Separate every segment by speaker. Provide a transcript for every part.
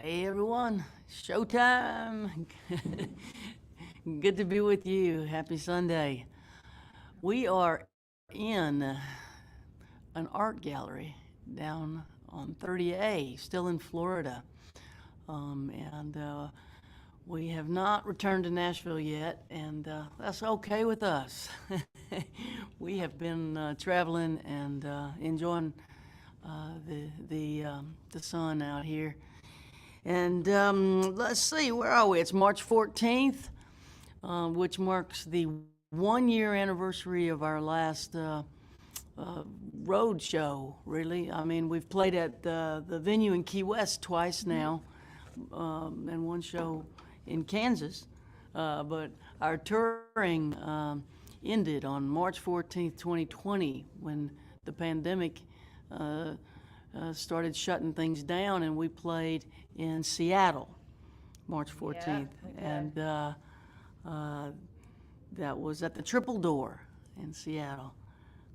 Speaker 1: Hey everyone, showtime. Good to be with you. Happy Sunday. We are in an art gallery down on 30A, still in Florida. And we have not returned to Nashville yet, and that's okay with us. We have been traveling and enjoying the sun out here. And let's see, where are we? It's March 14th, which marks the 1 year anniversary of our last road show, really. I mean, we've played at the venue in Key West twice now, and one show in Kansas. But our touring ended on March 14th, 2020, when the pandemic started shutting things down, and we played in Seattle, March 14th. And that was at the Triple Door in Seattle.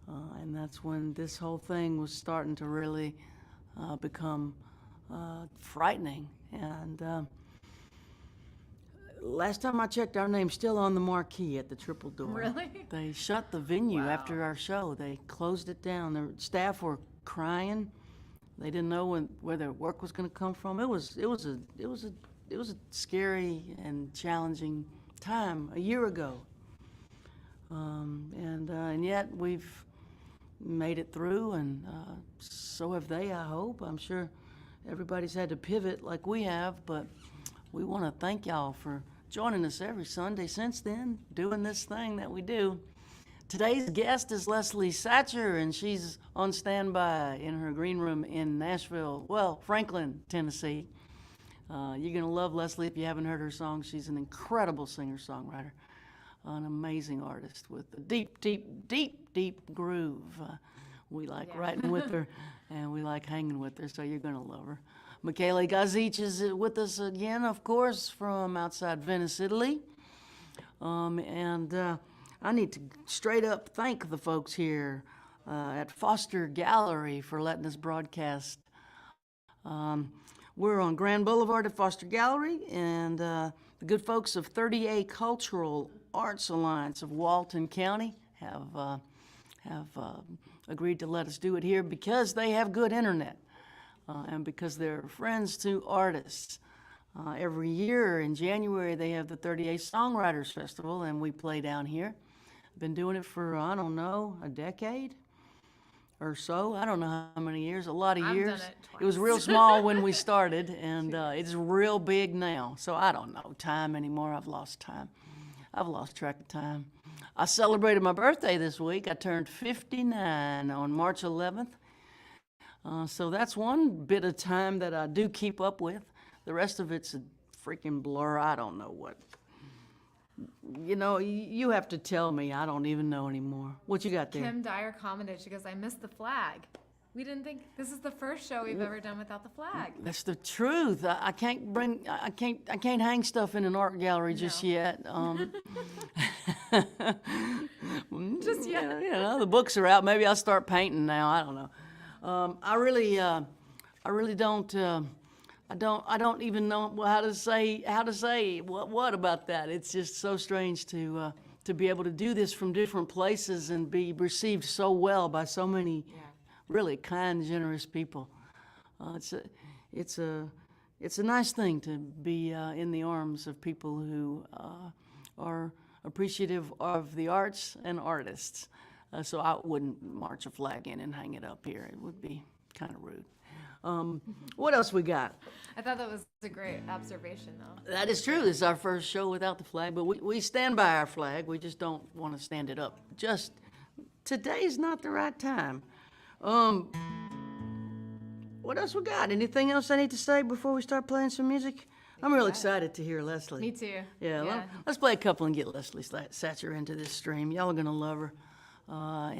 Speaker 1: And that's when this whole thing was starting to really become frightening. And last time I checked, our name's still on the marquee at the Triple Door.
Speaker 2: Really?
Speaker 1: They shut the venue
Speaker 2: Wow.
Speaker 1: after our show. They closed it down. The staff were crying. They didn't know where their work was going to come from. It was a scary and challenging time a year ago. And yet we've made it through, and so have they, I hope. I'm sure everybody's had to pivot like we have, but we want to thank y'all for joining us every Sunday since then, doing this thing that we do. Today's guest is Leslie Satcher, and she's on standby in her green room in Nashville, well, Franklin, Tennessee. You're going to love Leslie if you haven't heard her song. She's an incredible singer-songwriter, an amazing artist with a deep, deep, deep, deep groove. We like writing with her, and we like hanging with her, so you're going to love her. Michele Gauthier is with us again, of course, from outside Venice, Italy. I need to straight up thank the folks here at Foster Gallery for letting us broadcast. We're on Grand Boulevard at Foster Gallery, and the good folks of 30A Cultural Arts Alliance of Walton County have agreed to let us do it here because they have good internet and because they're friends to artists. Every year in January they have the 30A Songwriters Festival, and we play down here. Been doing it for, I don't know, a decade or so. I don't know how many years, a lot of years.
Speaker 2: I've done it twice.
Speaker 1: It was real small when we started, and it's real big now. So I don't know time anymore. I've lost time. I've lost track of time. I celebrated my birthday this week. I turned 59 on March 11th. So that's one bit of time that I do keep up with. The rest of it's a freaking blur. I don't know what. You know, you have to tell me. I don't even know anymore. What you got there?
Speaker 2: Kim Dyer commented, she goes, I missed the flag. We didn't think, this is the first show we've ever done without the flag.
Speaker 1: That's the truth. I can't hang stuff in an art gallery just yet.
Speaker 2: Just yet.
Speaker 1: You know, the books are out. Maybe I'll start painting now. I don't know. I really don't. I don't even know how to say what about that. It's just so strange to be able to do this from different places and be received so well by so many really kind, generous people. It's a nice thing to be in the arms of people who are appreciative of the arts and artists. So I wouldn't march a flag in and hang it up here. It would be kind of rude. What else we got?
Speaker 2: I thought that was a great observation, though.
Speaker 1: That is true. This is our first show without the flag, but we stand by our flag. We just don't want to stand it up. Just today's not the right time. What else we got? Anything else I need to say before we start playing some music? I'm real excited to hear Leslie.
Speaker 2: Me too.
Speaker 1: Yeah. Let's play a couple and get Leslie Satcher into this stream. Y'all are going to love her. Right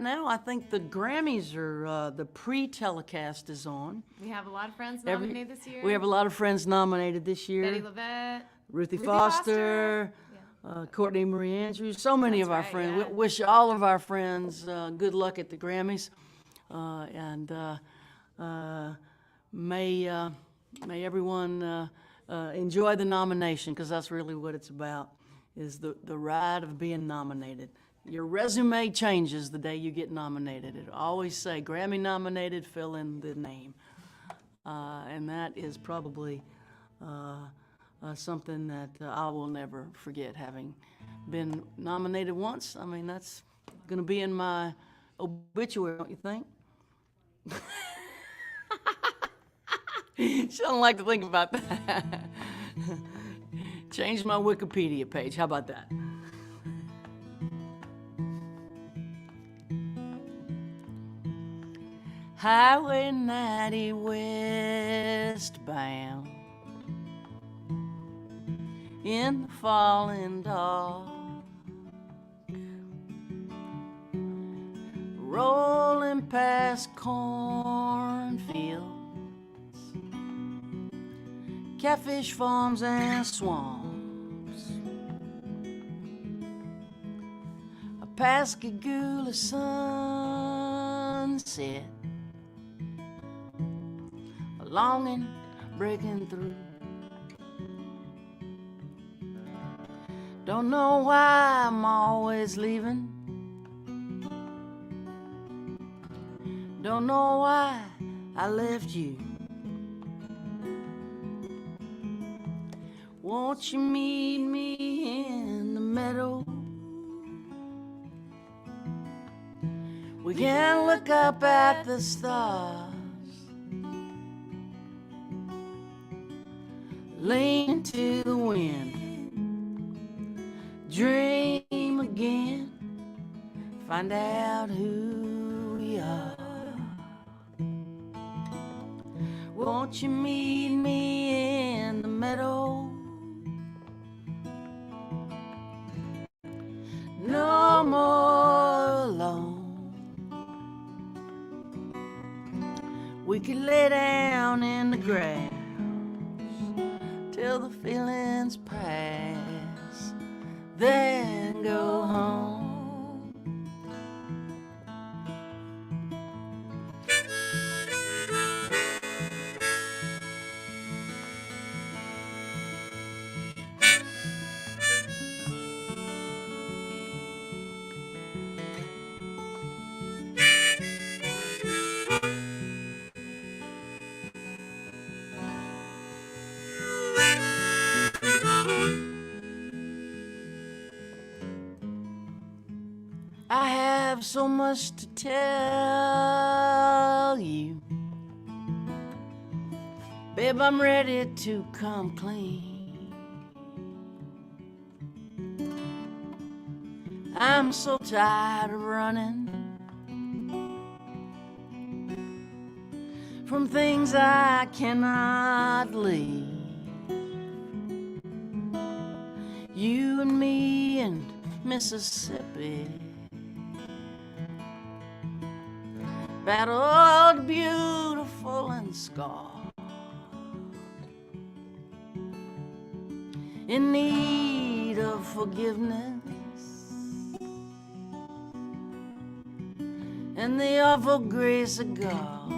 Speaker 1: now I think the Grammys are, the pre-telecast is on.
Speaker 2: We have a lot of friends nominated this year.
Speaker 1: We have a lot of friends nominated this year.
Speaker 2: Betty LaVette.
Speaker 1: Ruthie Foster. Courtney Marie Andrews, so many of our
Speaker 2: right,
Speaker 1: friends.
Speaker 2: yeah.
Speaker 1: We wish all of our friends good luck at the Grammys. may everyone enjoy the nomination, because that's really what it's about, is the ride of being nominated. Your resume changes the day you get nominated. It always say Grammy nominated, fill in the name. And that is probably something that I will never forget, having been nominated once. I mean, that's going to be in my obituary, don't you think? She don't like to think about that. Change my Wikipedia page. How about that? Highway 90 westbound in the falling dark, rolling past cornfields, catfish farms and swamps, a Pascagoula sunset, a longing breaking through. Don't know why I'm always leaving. Don't know why I left you. Won't you meet me in the meadow? We can look up at the stars, lean to the wind, dream again, find out who we are. Won't you meet me in the meadow? No more alone. We could lay down in the grass till the feelings pass, then go home. I have so much to tell you, babe, I'm ready to come clean. I'm so tired of running from things I cannot leave. You and me and Mississippi, battled, beautiful and scarred, in need of forgiveness and the awful grace of God.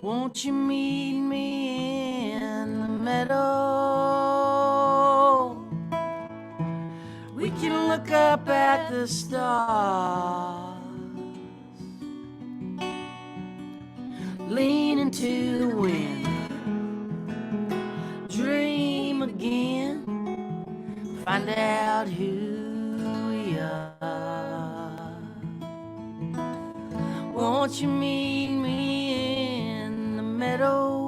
Speaker 1: Won't you meet me in the meadow? We can look up at the stars, lean into the wind, dream again, find out who we are. Won't you meet me in the meadow?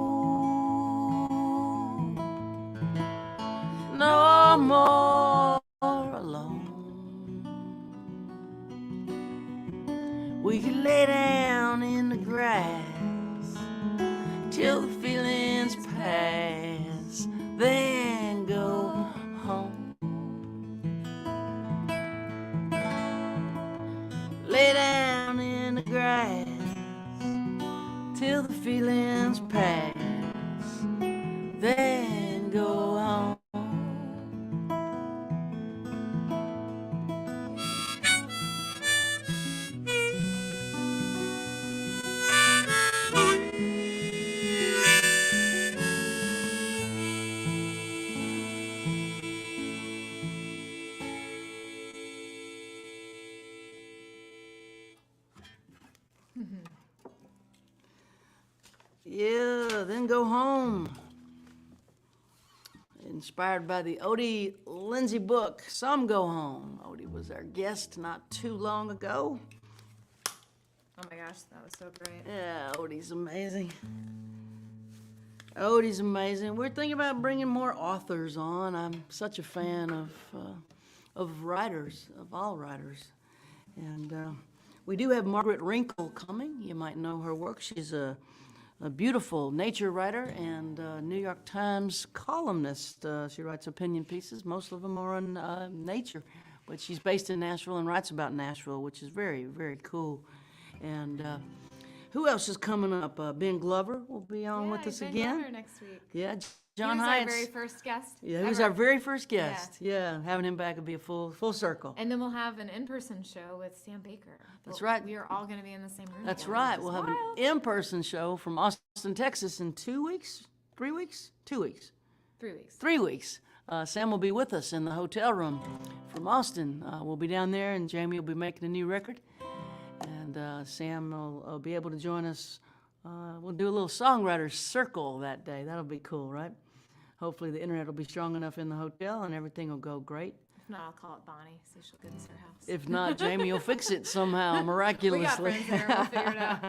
Speaker 1: No more alone. We can lay down in the grass till the feelings pass, then go home. Lay down in the grass till the feelings pass, then go home. Yeah, Then Go Home. Inspired by the Odie Lindsay book, Some Go Home. Odie was our guest not too long ago.
Speaker 2: Oh my gosh, that was so great.
Speaker 1: Yeah, Odie's amazing. Odie's amazing. We're thinking about bringing more authors on. I'm such a fan of writers, of all writers. And we do have Margaret Wrinkle coming. You might know her work. She's a beautiful nature writer and New York Times columnist. She writes opinion pieces. Most of them are on nature, but she's based in Nashville and writes about Nashville, which is very, very cool. And who else is coming up? Ben Glover will be on with us
Speaker 2: Ben
Speaker 1: again.
Speaker 2: Glover next week.
Speaker 1: Yeah,
Speaker 2: He
Speaker 1: John
Speaker 2: was
Speaker 1: Hyatt's.
Speaker 2: our very first guest.
Speaker 1: Yeah, he was
Speaker 2: ever.
Speaker 1: our very first guest. Yeah, having him back would be a full circle.
Speaker 2: And then we'll have an in-person show with Sam Baker.
Speaker 1: That's right.
Speaker 2: We are all going to be in the same room.
Speaker 1: That's
Speaker 2: together,
Speaker 1: right.
Speaker 2: which
Speaker 1: We'll
Speaker 2: is
Speaker 1: have
Speaker 2: wild.
Speaker 1: an in-person show from Austin, Texas in 2 weeks, 3 weeks, 2 weeks.
Speaker 2: 3 weeks.
Speaker 1: 3 weeks. Sam will be with us in the hotel room from Austin. We'll be down there, and Jamie will be making a new record. And Sam will be able to join us. We'll do a little songwriter circle that day. That'll be cool, right? Hopefully the internet will be strong enough in the hotel, and everything will go great.
Speaker 2: If not, I'll call it Bonnie, so she'll get us her house.
Speaker 1: If not, Jamie will fix it somehow,
Speaker 2: We
Speaker 1: miraculously.
Speaker 2: got friends there. We'll figure it out.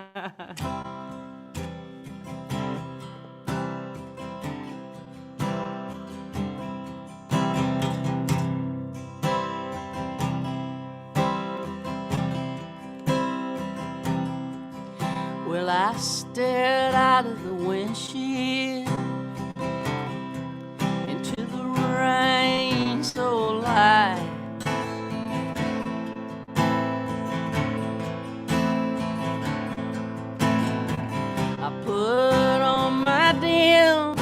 Speaker 1: Well, I stared out of the windshield into the rain so light. I put on my dim.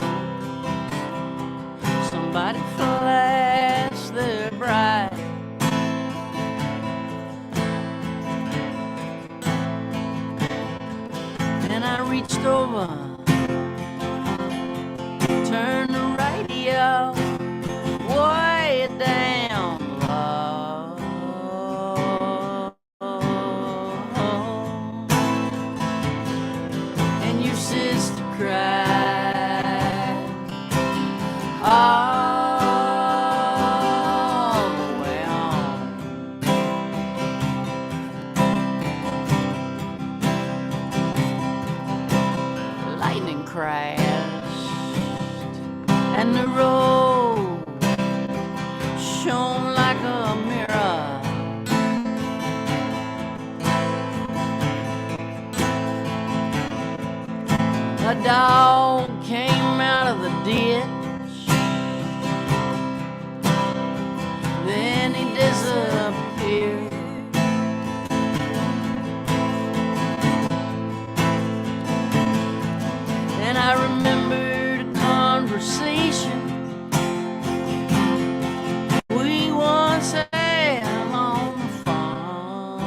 Speaker 1: Somebody flashed their bright. And I reached over, turned the radio way down low. And your sister cried all the way home. Lightning crashed, and the road shone like a mirror. A dog came out of the ditch, then he disappeared. And I remembered a conversation we once had on the phone.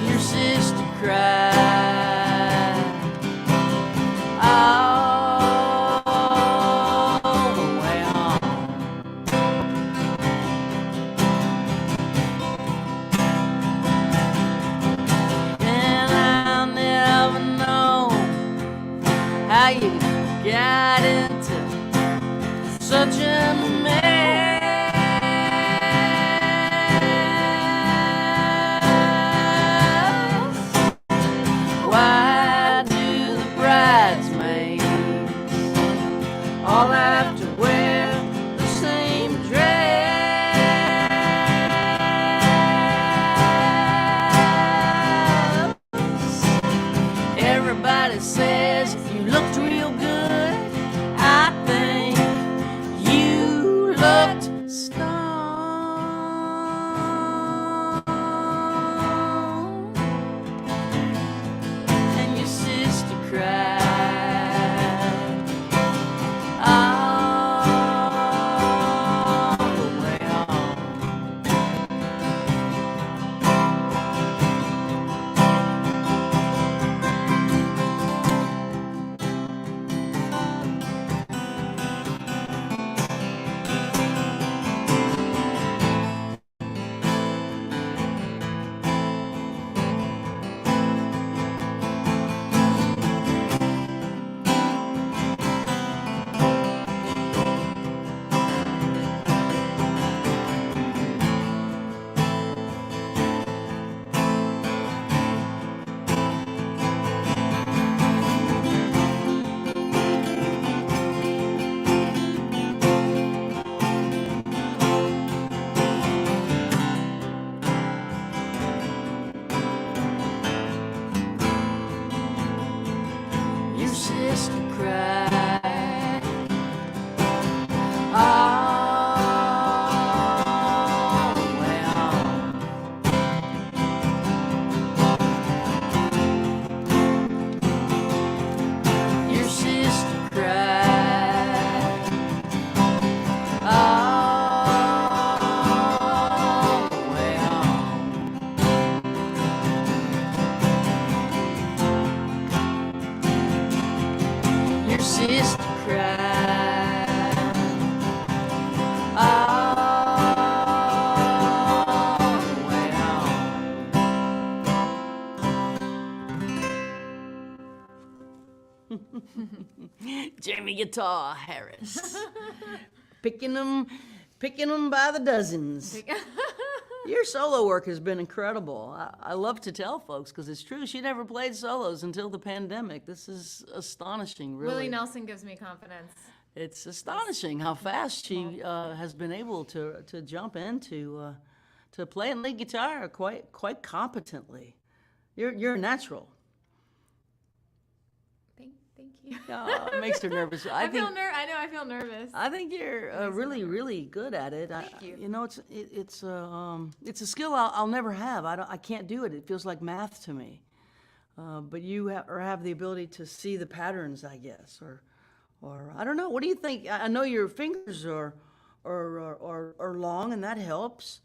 Speaker 1: Your sister cried all the way home. And I'll never know how you got into such a mess. Why do the bridesmaids all have to wear the same dress? Everybody says you looked real good. I think you sister cried. All the way home. Jamie Guitar Harris. Picking them by the dozens. Your solo work has been incredible. I love to tell folks, because it's true, she never played solos until the pandemic. This is astonishing, really.
Speaker 2: Willie Nelson gives me confidence.
Speaker 1: It's astonishing how fast she has been able to jump into to playing lead guitar quite competently. You're a natural.
Speaker 2: Thank you.
Speaker 1: Oh, it makes her nervous.
Speaker 2: I feel nervous.
Speaker 1: I think you're really good at it.
Speaker 2: Thank you.
Speaker 1: You know, it's a skill I'll never have. I can't do it. It feels like math to me. But you have the ability to see the patterns, I guess, or I don't know. What do you think? I know your fingers are long, and that helps.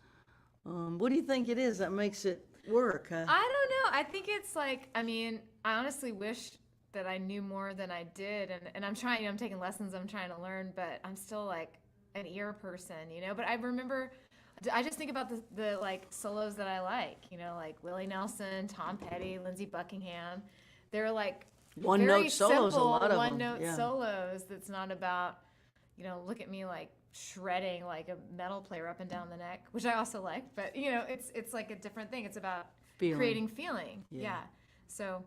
Speaker 1: What do you think it is that makes it work?
Speaker 2: I don't know. I think it's like, I honestly wish that I knew more than I did, and I'm trying, I'm taking lessons, I'm trying to learn, but I'm still like an ear person, but I remember, I just think about the like solos that I like, like Willie Nelson, Tom Petty, Lindsey Buckingham. They're like
Speaker 1: one
Speaker 2: very
Speaker 1: note solos,
Speaker 2: simple,
Speaker 1: a lot of
Speaker 2: one
Speaker 1: them.
Speaker 2: note solos that's not about, look at me like shredding like a metal player up and down the neck, which I also like, but it's like a different thing. It's about creating feeling. Yeah. So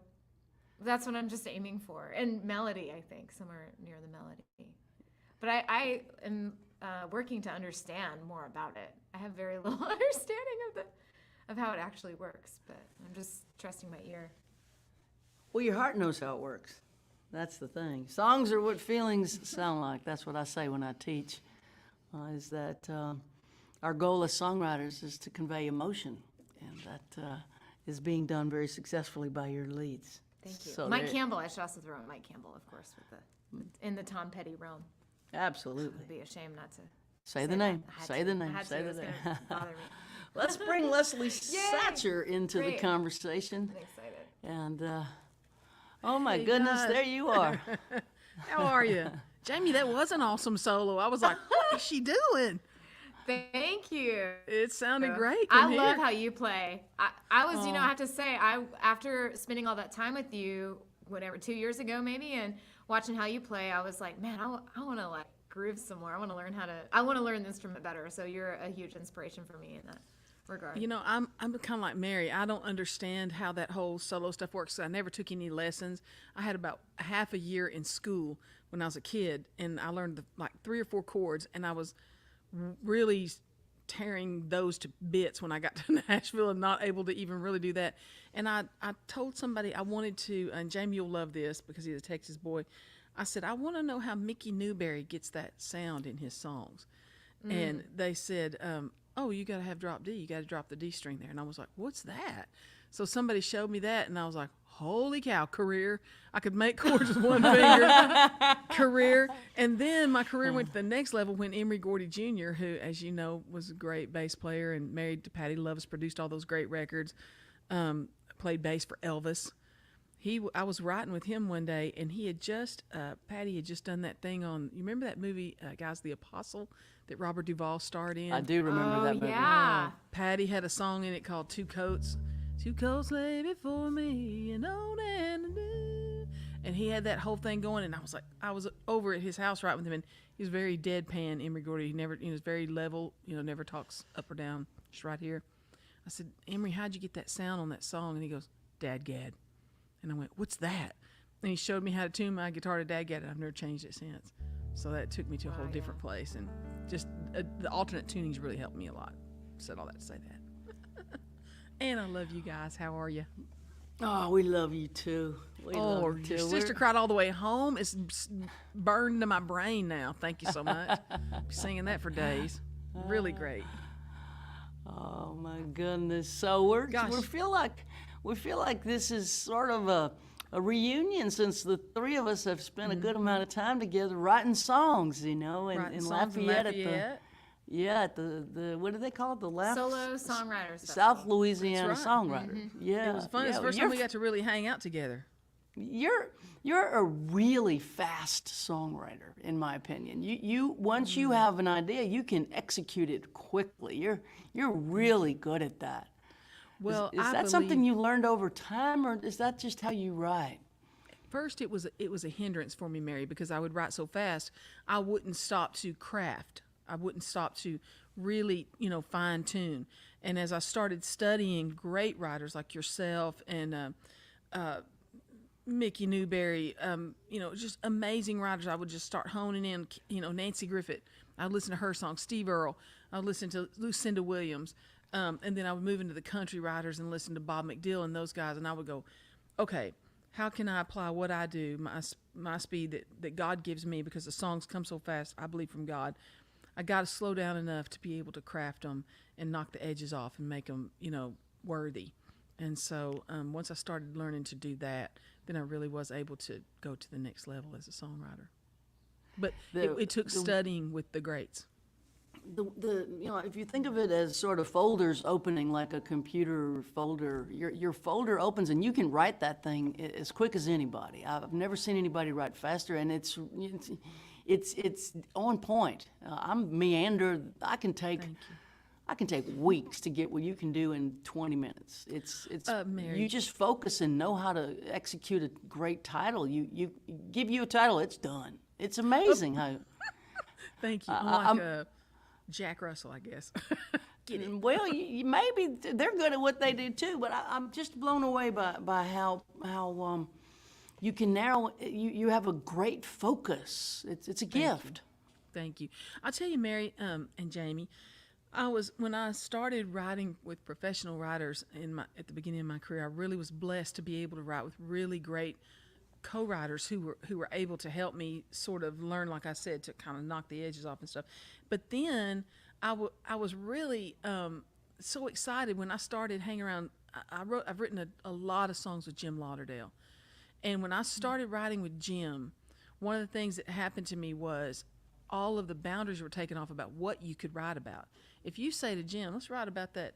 Speaker 2: that's what I'm just aiming for. And melody, I think, somewhere near the melody. But I am working to understand more about it. I have very little understanding of how it actually works, but I'm just trusting my ear.
Speaker 1: Well, your heart knows how it works. That's the thing. Songs are what feelings sound like. That's what I say when I teach, is that our goal as songwriters is to convey emotion, and that is being done very successfully by your leads.
Speaker 2: Thank you.
Speaker 1: So
Speaker 2: Mike Campbell, I should also throw in Mike Campbell, of course, in the Tom Petty realm.
Speaker 1: Absolutely.
Speaker 2: It would be a shame not to
Speaker 1: say the name. Say the name. Say the name.
Speaker 2: Bother me.
Speaker 1: Let's bring Leslie Satcher into the conversation.
Speaker 2: I'm excited.
Speaker 1: And oh my goodness, there you are.
Speaker 3: How are you? Jamie, that was an awesome solo. I was like, what is she doing?
Speaker 2: Thank you.
Speaker 3: It sounded great.
Speaker 2: I love how you play. I was, I have to say, after spending all that time with you, 2 years ago maybe, and watching how you play, I was like, man, I want to like groove some more. I want to learn the instrument better. So you're a huge inspiration for me in that regard.
Speaker 3: I'm kind of like Mary. I don't understand how that whole solo stuff works. I never took any lessons. I had about half a year in school when I was a kid, and I learned like 3 or 4 chords, and I was really tearing those to bits when I got to Nashville and not able to even really do that. And I told somebody I wanted to, and Jamie will love this because he's a Texas boy, I said, I want to know how Mickey Newberry gets that sound in his songs. And they said, oh, you got to have drop D. You got to drop the D string there. And I was like, what's that? So somebody showed me that, and I was like, holy cow, career. I could make chords with one finger. Career. And then my career went to the next level when Emory Gordy Jr., who, as you know, was a great bass player and married to Patty Loves, produced all those great records, played bass for Elvis. I was writing with him one day, and he had just, Patty had just done that thing on, you remember that movie, guys, The Apostle, that Robert Duvall starred in?
Speaker 1: I do remember that movie.
Speaker 2: Yeah.
Speaker 3: Patty had a song in it called Two Coats. 2 coats lay before me, and old and new. And he had that whole thing going, and I was over at his house right with him, and he was very deadpan, Emory Gordy. He was very level, never talks up or down, just right here. I said, Emory, how'd you get that sound on that song? And he goes, Dadgad. And I went, what's that? And he showed me how to tune my guitar to Dadgad, and I've never changed it since. So that took me to a whole different place, and just the alternate tunings really helped me a lot. Said all that to say that. And I love you guys. How are you?
Speaker 1: Oh, we love you too.
Speaker 3: Your sister cried all the way home. It's burned to my brain now. Thank you so much. Be singing that for days. Really great.
Speaker 1: Oh my goodness! So we feel like this is sort of a reunion, since the 3 of us have spent a good amount of time together writing songs. In Lafayette. At the what do they call it? The
Speaker 2: Solo Songwriters
Speaker 1: South Louisiana Songwriter.
Speaker 3: Yeah, it was fun. It's the first time we got to really hang out together.
Speaker 1: You're a really fast songwriter, in my opinion. You once you have an idea, you can execute it quickly. You're really good at that.
Speaker 3: Well,
Speaker 1: is that something you learned over time, or is that just how you write?
Speaker 3: First, it was a hindrance for me, Mary, because I would write so fast, I wouldn't stop to craft. I wouldn't stop to really, fine tune. And as I started studying great writers like yourself and Mickey Newberry, just amazing writers, I would just start honing in. Nancy Griffith, I would listen to her songs. Steve Earle, I would listen to Lucinda Williams, and then I would move into the country writers and listen to Bob McDill and those guys, and I would go, okay, how can I apply what I do, my speed that God gives me, because the songs come so fast, I believe from God. I got to slow down enough to be able to craft them and knock the edges off and make them, worthy. And so once I started learning to do that, then I really was able to go to the next level as a songwriter. But it took studying with the greats.
Speaker 1: If you think of it as sort of folders opening, like a computer folder, your folder opens and you can write that thing as quick as anybody. I've never seen anybody write faster, and it's on point. I'm meandered. I can take weeks to get what you can do in 20 minutes. It's
Speaker 3: Mary,
Speaker 1: you just focus and know how to execute a great title. You give you a title, it's done. It's amazing how.
Speaker 3: Thank you. I'm like Jack Russell, I guess. Get it?
Speaker 1: Well, maybe they're good at what they do too, but I'm just blown away by how you can narrow. You have a great focus. It's a gift.
Speaker 3: Thank you. I'll tell you, Mary and Jamie, when I started writing with professional writers at the beginning of my career, I really was blessed to be able to write with really great co-writers who were able to help me sort of learn, like I said, to kind of knock the edges off and stuff. But then I was really so excited when I started hanging around. I've written a lot of songs with Jim Lauderdale, and when I started writing with Jim, one of the things that happened to me was all of the boundaries were taken off about what you could write about. If you say to Jim, let's write about that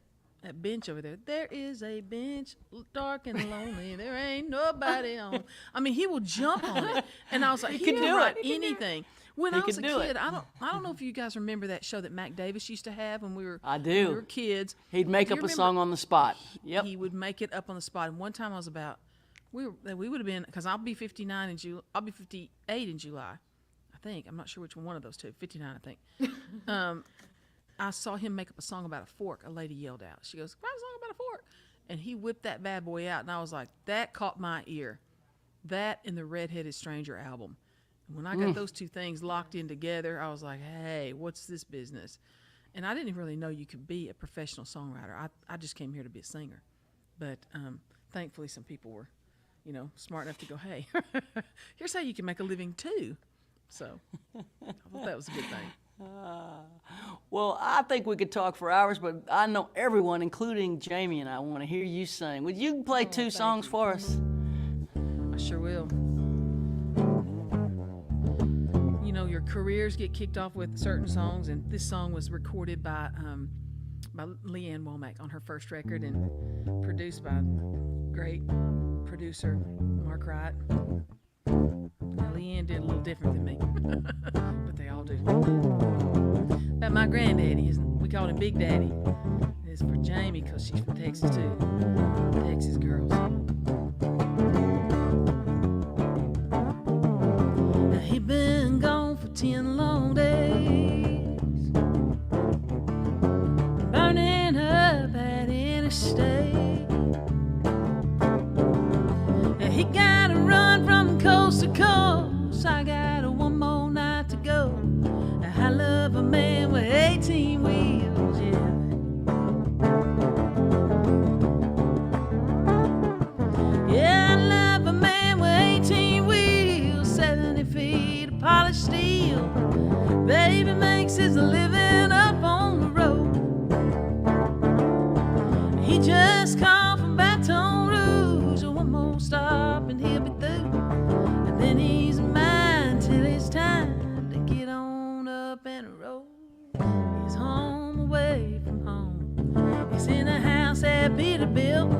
Speaker 3: bench over there. There is a bench, dark and lonely. There ain't nobody on. I mean, he will jump on it. And I was like, he can write anything. When I was a kid, I don't know if you guys remember that show that Mac Davis used to have when we were kids.
Speaker 1: He'd make up a song on the spot. Yep.
Speaker 3: He would make it up on the spot. And one time I was we would have been, because I'll be 59 in July. I'll be 58 in July. I think. I'm not sure which one of those two. 59, I think. I saw him make up a song about a fork. A lady yelled out. She goes, write a song about a fork. And he whipped that bad boy out. And I was like, that caught my ear. That and the Redheaded Stranger album. And when I got those two things locked in together, I was like, hey, what's this business? And I didn't really know you could be a professional songwriter. I just came here to be a singer. But thankfully some people were, smart enough to go, hey, here's how you can make a living too. So I thought that was a good thing.
Speaker 1: Well, I think we could talk for hours, but I know everyone, including Jamie and I, want to hear you sing. Would you play two songs for us?
Speaker 3: I sure will. Your careers get kicked off with certain songs, and this song was recorded by Leanne Womack on her first record and produced by great producer Mark Wright. Now, Leanne did a little different than me, but they all do. About my granddaddy, we called him Big Daddy. It's for Jamie because she's from Texas too. Texas girls. Now, he been gone for 10 long days, burning up that interstate. Now, he gotta run from coast to coast. I got one more night to go. I love a man with 18 wheels, yeah. Yeah, I love a man with 18 wheels, 70 feet of polished steel. Baby makes his living up on the road. He just called from Baton Rouge. One more stop and he'll be through. And then he's mine till it's time to get on up and roll. He's home away from home. He's in a house that Peter built.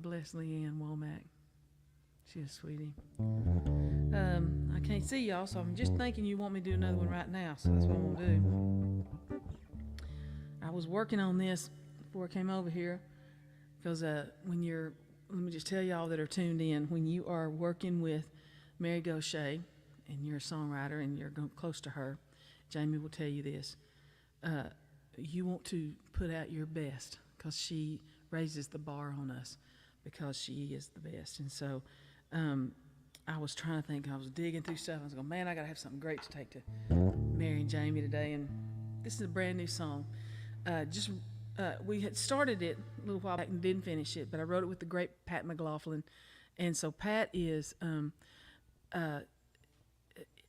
Speaker 3: bless Leanne Womack. She's a sweetie. I can't see y'all, so I'm just thinking you want me to do another one right now, so that's what I'm going to do. I was working on this before I came over here because let me just tell y'all that are tuned in, when you are working with Mary Gauthier and you're a songwriter and you're close to her, Jamie will tell you this, you want to put out your best because she raises the bar on us because she is the best. And so I was trying to think, I was digging through stuff. I was going, man, I got to have something great to take to Mary and Jamie today. And this is a brand new song. We had started it a little while back and didn't finish it, but I wrote it with the great Pat McLaughlin. And so Pat is, can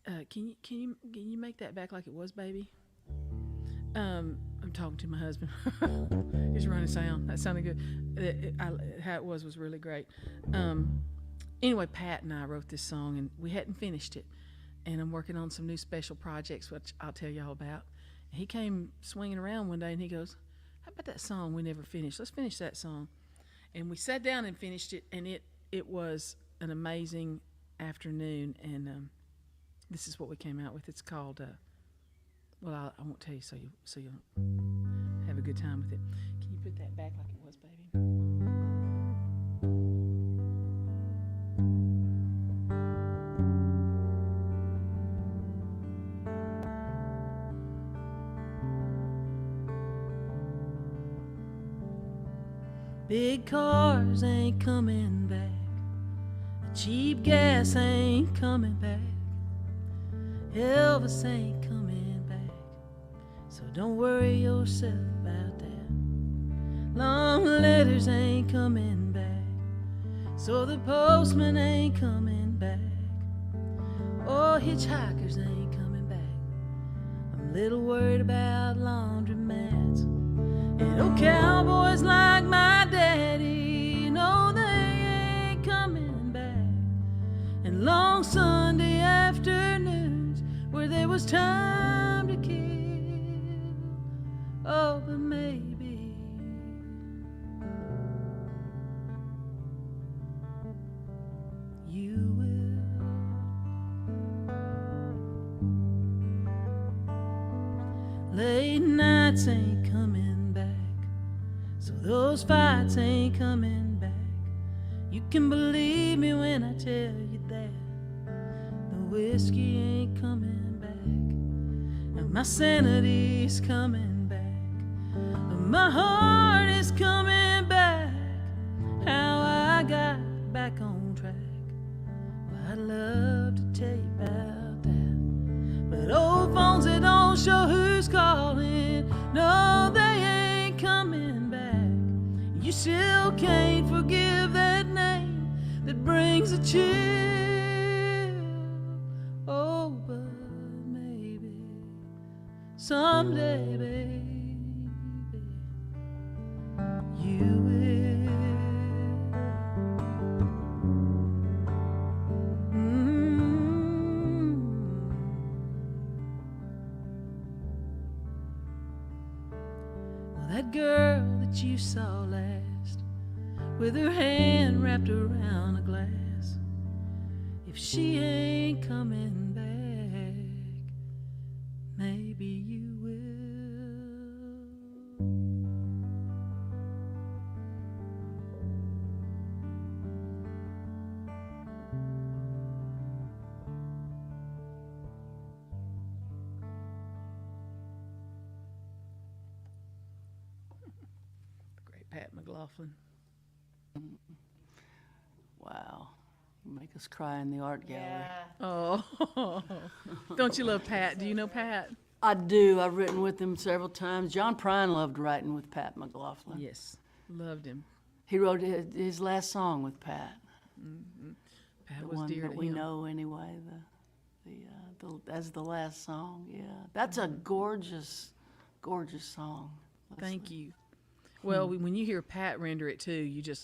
Speaker 3: you make that back like it was, baby? I'm talking to my husband. He's running sound. That sounded good. How it was really great. Anyway, Pat and I wrote this song, and we hadn't finished it. And I'm working on some new special projects, which I'll tell y'all about. And he came swinging around one day, and he goes, how about that song we never finished? Let's finish that song. And we sat down and finished it, and it was an amazing afternoon. And this is what we came out with. It's called, I won't tell you so you'll have a good time with it. Can you put that back like it was, baby? Big cars ain't coming back. Cheap gas ain't coming back. Elvis ain't coming back. So don't worry yourself about that. Long letters ain't coming back. So the postman ain't coming back. Oh, hitchhikers ain't coming back. I'm a little worried about laundromats. And oh, cowboys like my daddy, no, they ain't coming back. And long Sunday afternoons where there was time to kill. Oh, but maybe you will. Late nights ain't coming back. So those fights ain't coming back. You can believe me when I tell you that. The whiskey ain't coming back. And my sanity's coming back. But my heart is coming back. How I got back on track. Well, I'd love to tell you about that. But old phones, they don't show who's calling. No, they ain't coming back. You still can't forgive that name that brings a chill. Oh, but maybe someday, baby, you will. Well, that girl that you saw last, with her hand wrapped around a glass, if she ain't coming back, maybe you will. Great Pat McLaughlin.
Speaker 1: Wow. You make us cry in the art gallery.
Speaker 2: Yeah.
Speaker 3: Oh, don't you love Pat? Do you know Pat?
Speaker 1: I do. I've written with him several times. John Prine loved writing with Pat McLaughlin.
Speaker 3: Yes, loved him.
Speaker 1: He wrote his last song with Pat.
Speaker 3: Mm-hmm. Pat
Speaker 1: The
Speaker 3: was
Speaker 1: one
Speaker 3: dear
Speaker 1: that
Speaker 3: to
Speaker 1: we
Speaker 3: him.
Speaker 1: know anyway. As the last song. Yeah, that's a gorgeous, gorgeous song.
Speaker 3: Thank you. Well, when you hear Pat render it too,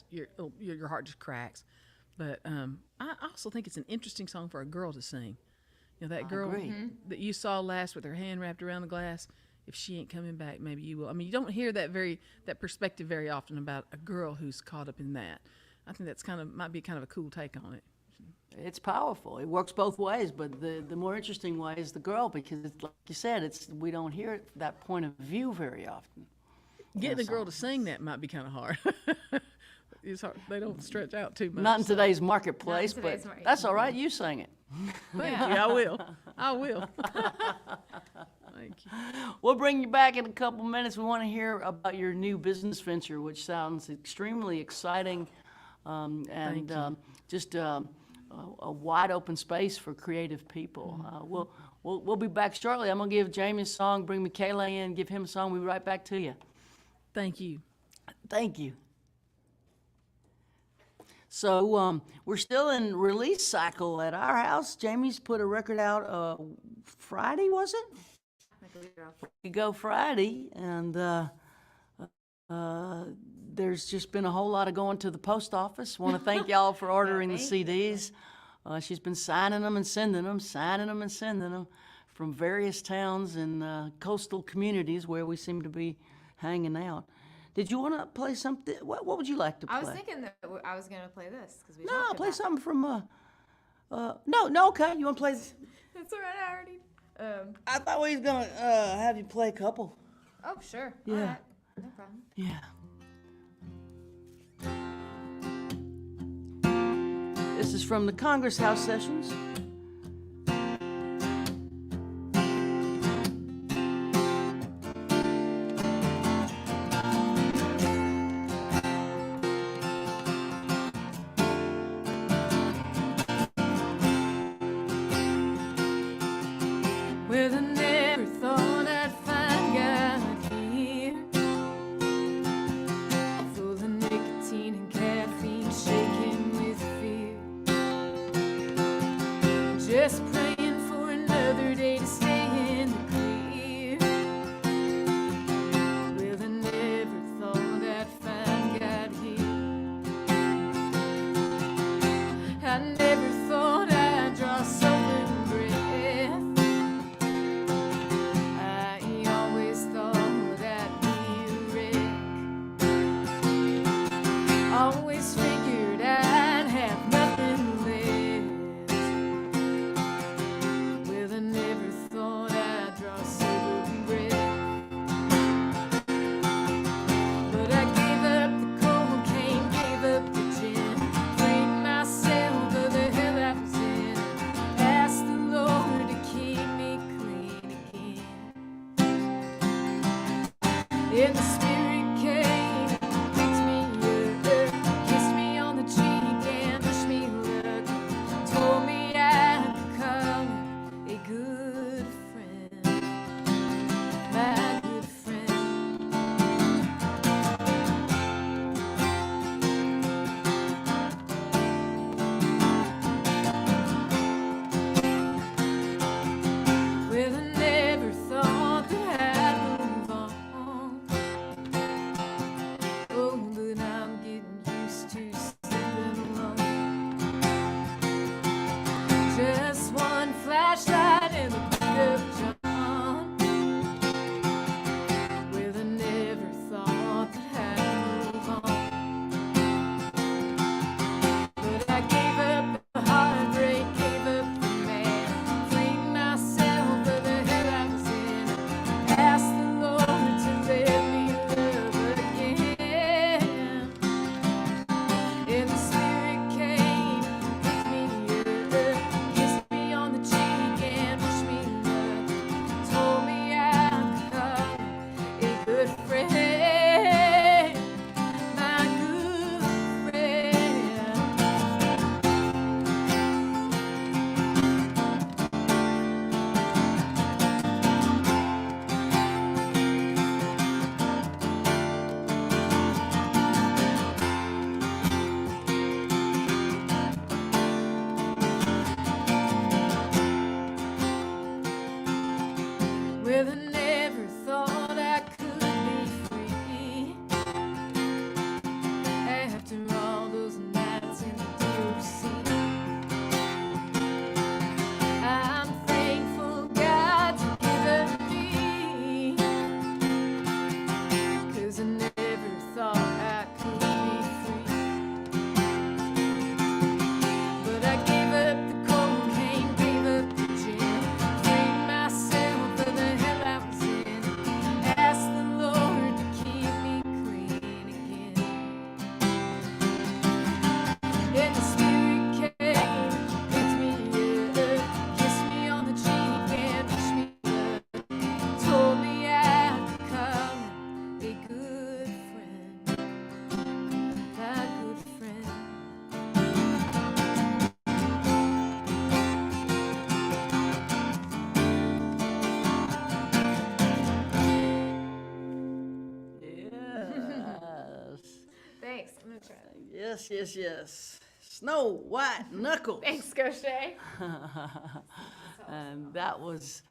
Speaker 3: your heart just cracks. But I also think it's an interesting song for a girl to sing. You know, that girl
Speaker 1: agree.
Speaker 3: that you saw last with her hand wrapped around the glass, if she ain't coming back, maybe you will. I mean, you don't hear that perspective very often about a girl who's caught up in that. I think that's might be kind of a cool take on it.
Speaker 1: It's powerful. It works both ways, but the more interesting way is the girl, because it's, like you said, we don't hear that point of view very often.
Speaker 3: Getting a girl to sing that might be kind of hard. It's hard. They don't stretch out too much.
Speaker 1: Not in today's marketplace,
Speaker 2: Not in today's
Speaker 1: but
Speaker 2: market.
Speaker 1: that's all right. You sang it.
Speaker 3: Thank you. I will. I will. Thank you.
Speaker 1: We'll bring you back in a couple minutes. We want to hear about your new business venture, which sounds extremely exciting, and just a wide open space for creative people. We'll be back shortly. I'm gonna give Jamie a song, bring Michaela in, give him a song. We'll be right back to you.
Speaker 3: Thank you.
Speaker 1: Thank you. So we're still in release cycle at our house. Jamie's put a record out Friday, was it? We go Friday, and there's just been a whole lot of going to the post office. Want to thank y'all for ordering the CDs. She's been signing them and sending them, from various towns and coastal communities where we seem to be hanging out. Did you want to play something? What would you like to play?
Speaker 2: I was thinking that I was going to play this because we
Speaker 1: No,
Speaker 2: talked
Speaker 1: play
Speaker 2: about
Speaker 1: something from. No, okay. You want to play?
Speaker 2: That's all right. I already.
Speaker 1: I thought we was gonna have you play a couple.
Speaker 2: Oh, sure.
Speaker 1: Yeah.
Speaker 2: All right. No problem.
Speaker 1: Yeah. This is from the Congress House sessions.
Speaker 2: Well, I never thought I'd find God here, full of nicotine and caffeine, shaking with fear. Just praying for another day to stay in the clear. Well, I never thought I'd find God here. I never thought I'd draw sober breath. I always thought I'd be a wreck. Always figured I'd have nothing left. Well, I never thought I'd draw sober breath. But I gave up the cocaine, gave up the gin, freed myself of the hell I was in, asked the Lord to keep me clean again. And the Spirit came, picked me up, kissed me on the cheek and wished me luck, told me I'd become a good friend, my good friend. Well, I never thought that I'd move on.
Speaker 1: Yes. Snow White Knuckles.
Speaker 2: Thanks, Gauthier.
Speaker 1: And that was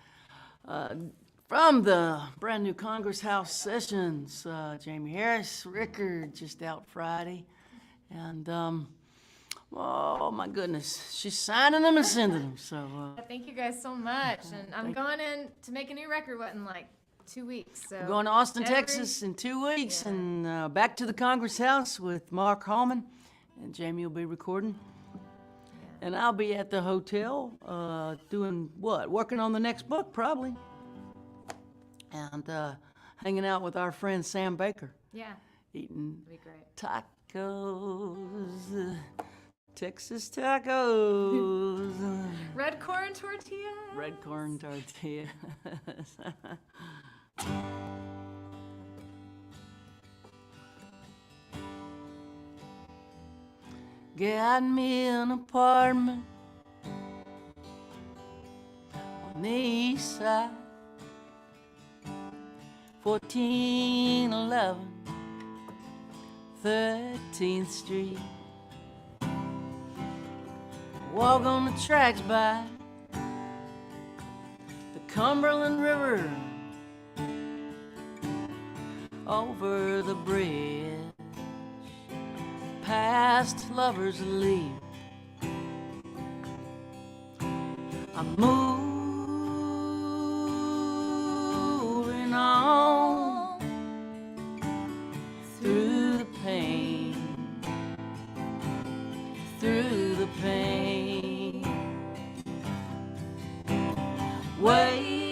Speaker 1: from the brand new Congress House sessions. Jamie Harris record just out Friday. And oh my goodness, she's signing them and sending them. So
Speaker 2: Thank you guys so much. And I'm going in to make a new record, in like 2 weeks. So
Speaker 1: we're going to Austin, Texas in 2 weeks, and back to the Congress House with Mark Hallman, and Jamie will be recording. And I'll be at the hotel doing what? Working on the next book, probably. And hanging out with our friend Sam Baker.
Speaker 2: Yeah.
Speaker 1: Eating
Speaker 2: It'll be great.
Speaker 1: tacos. Texas tacos.
Speaker 2: Red corn tortilla.
Speaker 1: Red corn tortillas. Got me an apartment on the east side, 1411 13th Street. Walk on the tracks by the Cumberland River, over the bridge, past Lover's Leap. I'm moving on through the pain, through the pain, waiting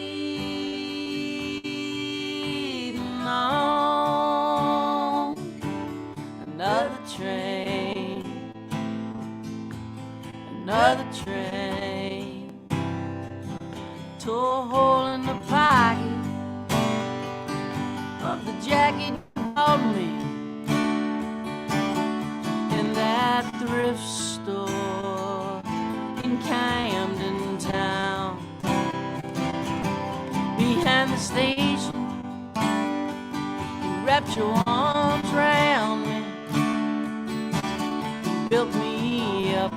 Speaker 1: on another train, another train, tore a hole in the pocket of the jacket you bought me in that thrift store in Camden Town. Behind the station, you wrapped your arms around me, you built me up,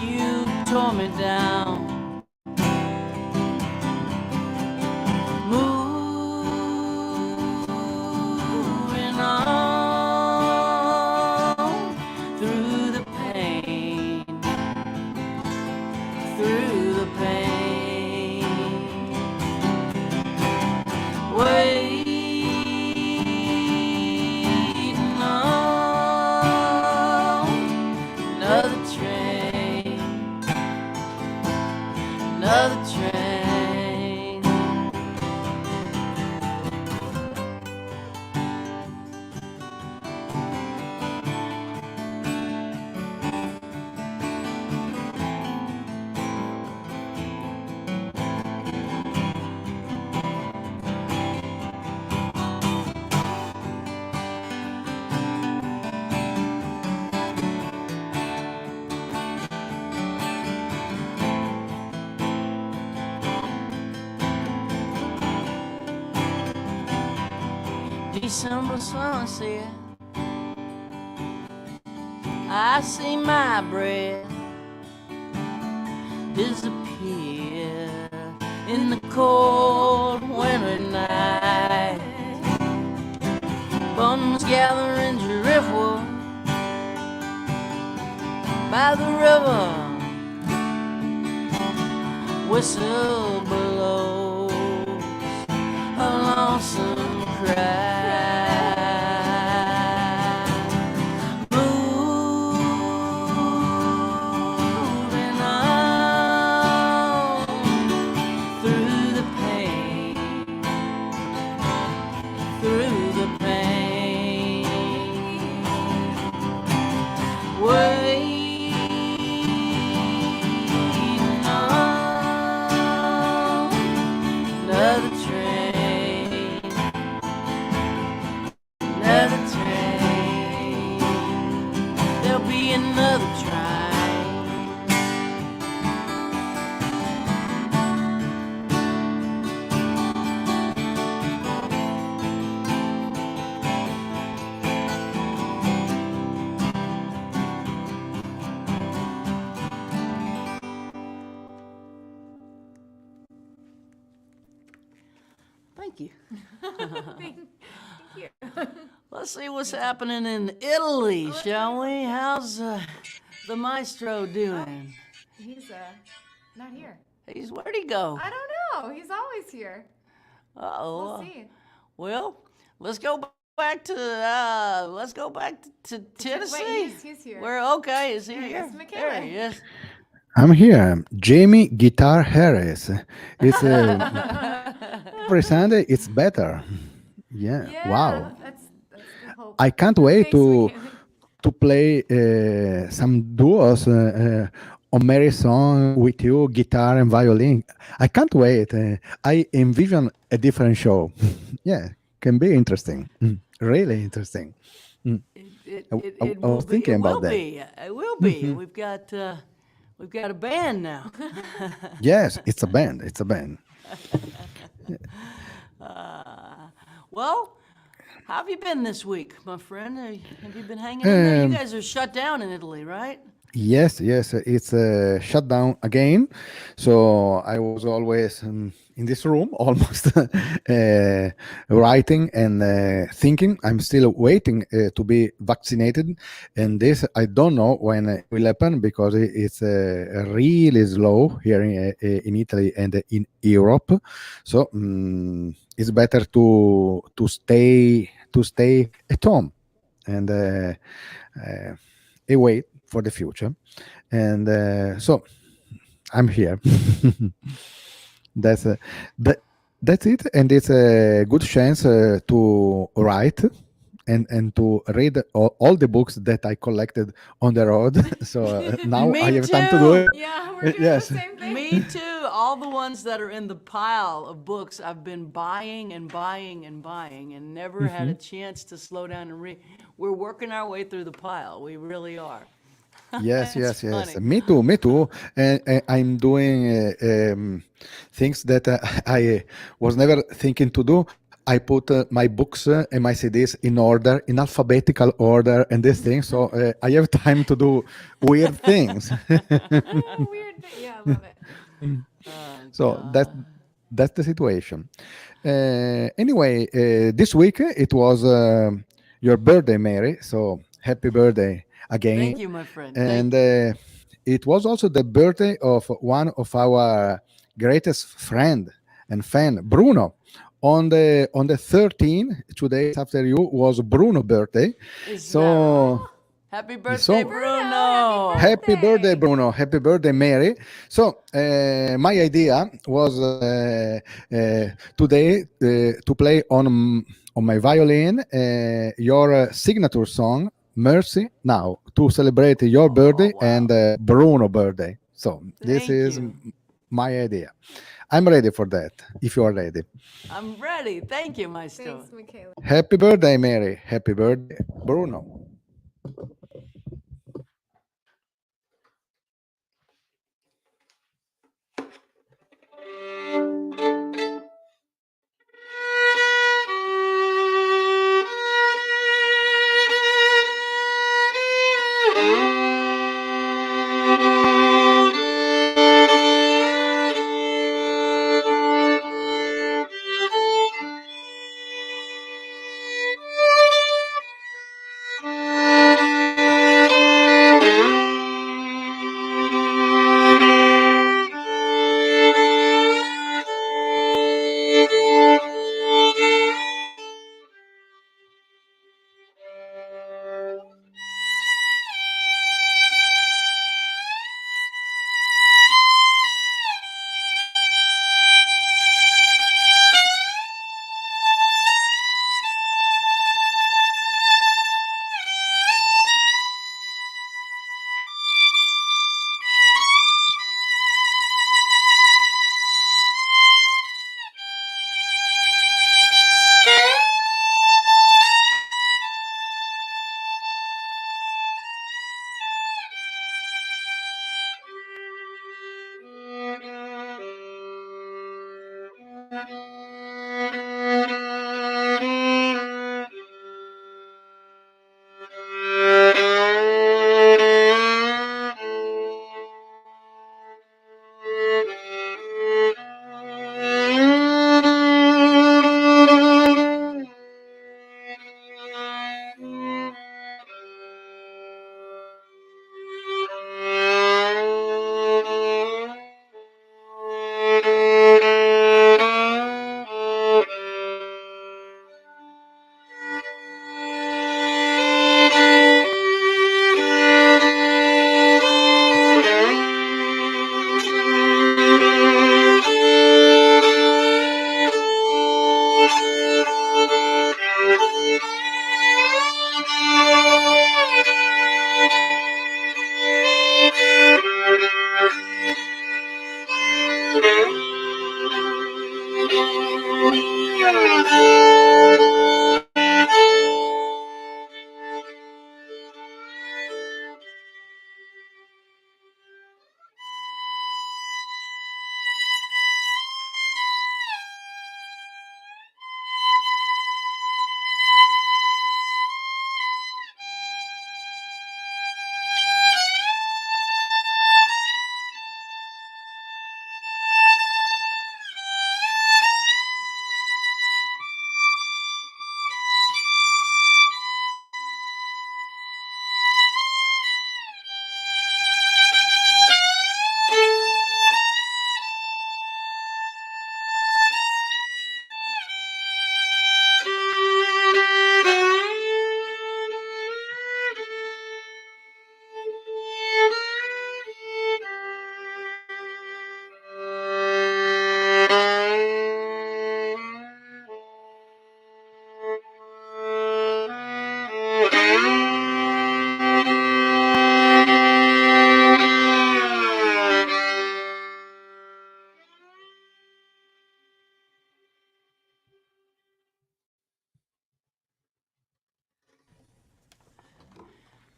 Speaker 1: you tore me down. Moving on through the pain, through the pain, waiting on another train, another train. December sunset, I see my breath disappear in the cold winter night. Bums gather in driftwood by the river, whistle blows a lonesome cry. thank you.
Speaker 2: Thank you.
Speaker 1: Let's see what's happening in Italy, shall we? How's the maestro doing?
Speaker 2: He's not here.
Speaker 1: Where'd he go?
Speaker 2: I don't know. He's always here.
Speaker 1: Uh-oh.
Speaker 2: We'll see.
Speaker 1: Well, let's go back to Tennessee.
Speaker 2: Wait, he's here.
Speaker 1: Okay? Is he here?
Speaker 2: It's
Speaker 1: There he is.
Speaker 4: I'm here. Jamie Guitar Harris. It's every Sunday. It's better. Yeah. Wow.
Speaker 2: That's the hope.
Speaker 4: I can't wait
Speaker 2: Thanks,
Speaker 4: to play some duos on Mary's song with you, guitar and violin. I can't wait. I envision a different show. Yeah, can be interesting. Really interesting.
Speaker 1: It
Speaker 4: I was thinking about that.
Speaker 1: It will be. We've got a band now.
Speaker 4: Yes, it's a band. It's a band.
Speaker 1: Well, how have you been this week, my friend? Have you been hanging in there? You guys are shut down in Italy, right?
Speaker 4: Yes, it's shut down again. So I was always in this room, almost writing and thinking. I'm still waiting to be vaccinated, and this I don't know when it will happen because it's really slow here in Italy and in Europe. So it's better to stay at home and wait for the future. And so I'm here. that's that's it, and it's a good chance to write and to read all the books that I collected on the road. So now
Speaker 1: Me
Speaker 4: I have time to do
Speaker 1: too.
Speaker 4: it.
Speaker 2: Yeah, we're doing
Speaker 4: Yes.
Speaker 2: the same thing.
Speaker 1: Me too. All the ones that are in the pile of books I've been buying and buying and buying and never had a chance to slow down and read. We're working our way through the pile. We really are.
Speaker 4: Yes,
Speaker 1: It's
Speaker 4: yes.
Speaker 1: funny.
Speaker 4: Me too. And I'm doing things that I was never thinking to do. I put my books and my CDs in order, in alphabetical order, and this thing. So I have time to do weird things.
Speaker 2: Weird thing. Yeah, I love it.
Speaker 4: So that's the situation. Anyway, this week it was your birthday, Mary. So happy birthday again.
Speaker 1: Thank you, my friend. Thank
Speaker 4: And
Speaker 1: you.
Speaker 4: it was also the birthday of one of our greatest friend and fan, Bruno. On the 13th, 2 days after you, was Bruno's birthday.
Speaker 1: Is that
Speaker 4: So
Speaker 1: right? Happy birthday,
Speaker 4: so
Speaker 1: Bruno.
Speaker 4: happy birthday, Bruno. Happy birthday, Mary. So my idea was today to play on my violin your signature song, Mercy Now, to celebrate your birthday
Speaker 1: wow.
Speaker 4: and Bruno birthday. So this
Speaker 1: Thank
Speaker 4: is
Speaker 1: you.
Speaker 4: my idea. I'm ready for that, if you are ready.
Speaker 1: I'm ready. Thank you, Maestro.
Speaker 2: Thanks, Michaela.
Speaker 4: Happy birthday, Mary. Happy birthday, Bruno.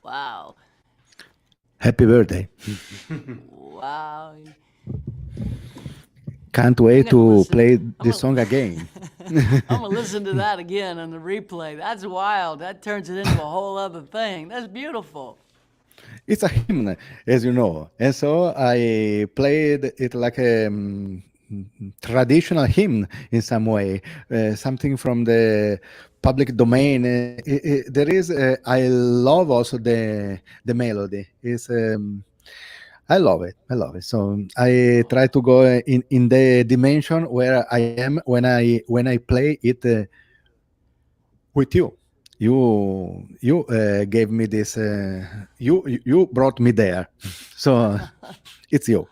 Speaker 1: Wow.
Speaker 4: Happy birthday.
Speaker 1: Wow.
Speaker 4: Can't
Speaker 1: I'm
Speaker 4: wait
Speaker 1: gonna
Speaker 4: to
Speaker 1: listen.
Speaker 4: play
Speaker 1: I'm
Speaker 4: the
Speaker 1: gonna,
Speaker 4: song again.
Speaker 1: I'm gonna listen to that again on the replay. That's wild. That turns it into a whole other thing. That's beautiful.
Speaker 4: It's a hymn, as you know. And so I played it like a traditional hymn in some way, something from the public domain. There is, I love also the melody. It's, I love it. I love it. So I try to go in the dimension where I am when I play it with you. You gave me this. You brought me there. So it's you.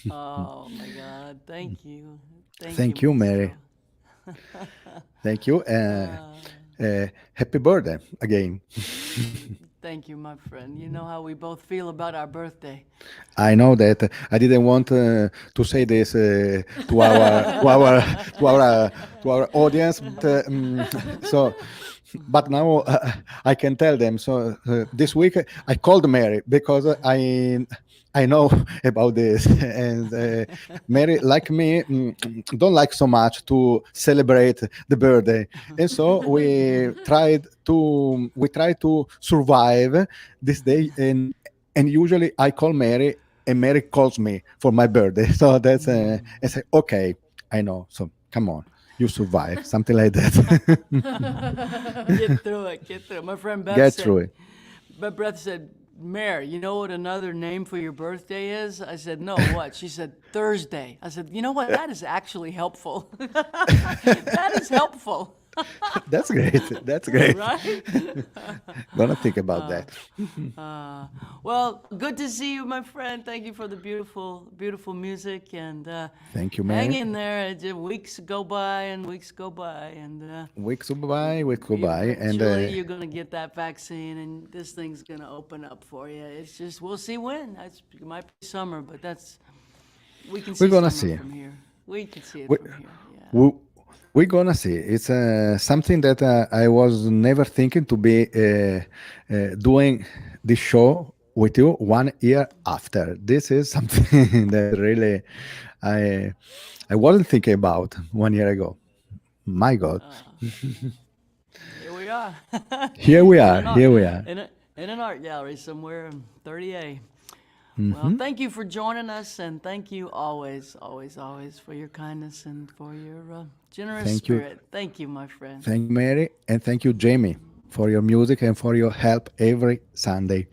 Speaker 1: Oh my God. Thank you. Thank you,
Speaker 4: Thank you, Mary.
Speaker 1: Maestro.
Speaker 4: Thank you. Happy birthday again.
Speaker 1: Thank you, my friend. You know how we both feel about our birthday.
Speaker 4: I know that I didn't want to say this to our audience, but, so. But now I can tell them. So this week I called Mary because I know about this, and Mary, like me, don't like so much to celebrate the birthday, and so we try to survive this day, and usually I call Mary, and Mary calls me for my birthday. So that's I say, okay, I know. So come on, you survive, something like that.
Speaker 1: Get through it. Get through it. My friend Beth
Speaker 4: Get
Speaker 1: said,
Speaker 4: through it.
Speaker 1: Mary, you know what another name for your birthday is? I said, no, what? She said, Thursday. I said, you know what? That is actually helpful. That is helpful.
Speaker 4: That's great. That's great.
Speaker 1: Right?
Speaker 4: Gonna think about that.
Speaker 1: Well, good to see you, my friend. Thank you for the beautiful, beautiful music. And
Speaker 4: Thank you,
Speaker 1: hang
Speaker 4: Mary.
Speaker 1: in there. Weeks go by and weeks go by. And
Speaker 4: Weeks go by, and
Speaker 1: eventually you're going to get that vaccine and this thing's going to open up for you. It's just, we'll see when. It might be summer, but we can see
Speaker 4: we're gonna
Speaker 1: summer
Speaker 4: see.
Speaker 1: from here. We can see it
Speaker 4: We,
Speaker 1: from here. Yeah.
Speaker 4: we, we're gonna see. It's something that I was never thinking to be doing this show with you 1 year after. This is something that really I I wasn't thinking about 1 year ago. My God,
Speaker 1: Here we are.
Speaker 4: here we
Speaker 1: in
Speaker 4: are.
Speaker 1: an art,
Speaker 4: Here we are.
Speaker 1: in an art gallery somewhere in 30A. Well, thank you for joining us, and thank you always, always, always for your kindness and for your generous
Speaker 4: Thank you.
Speaker 1: spirit. Thank you, my friend.
Speaker 4: Thank you, Mary, and thank you, Jamie, for your music and for your help every Sunday.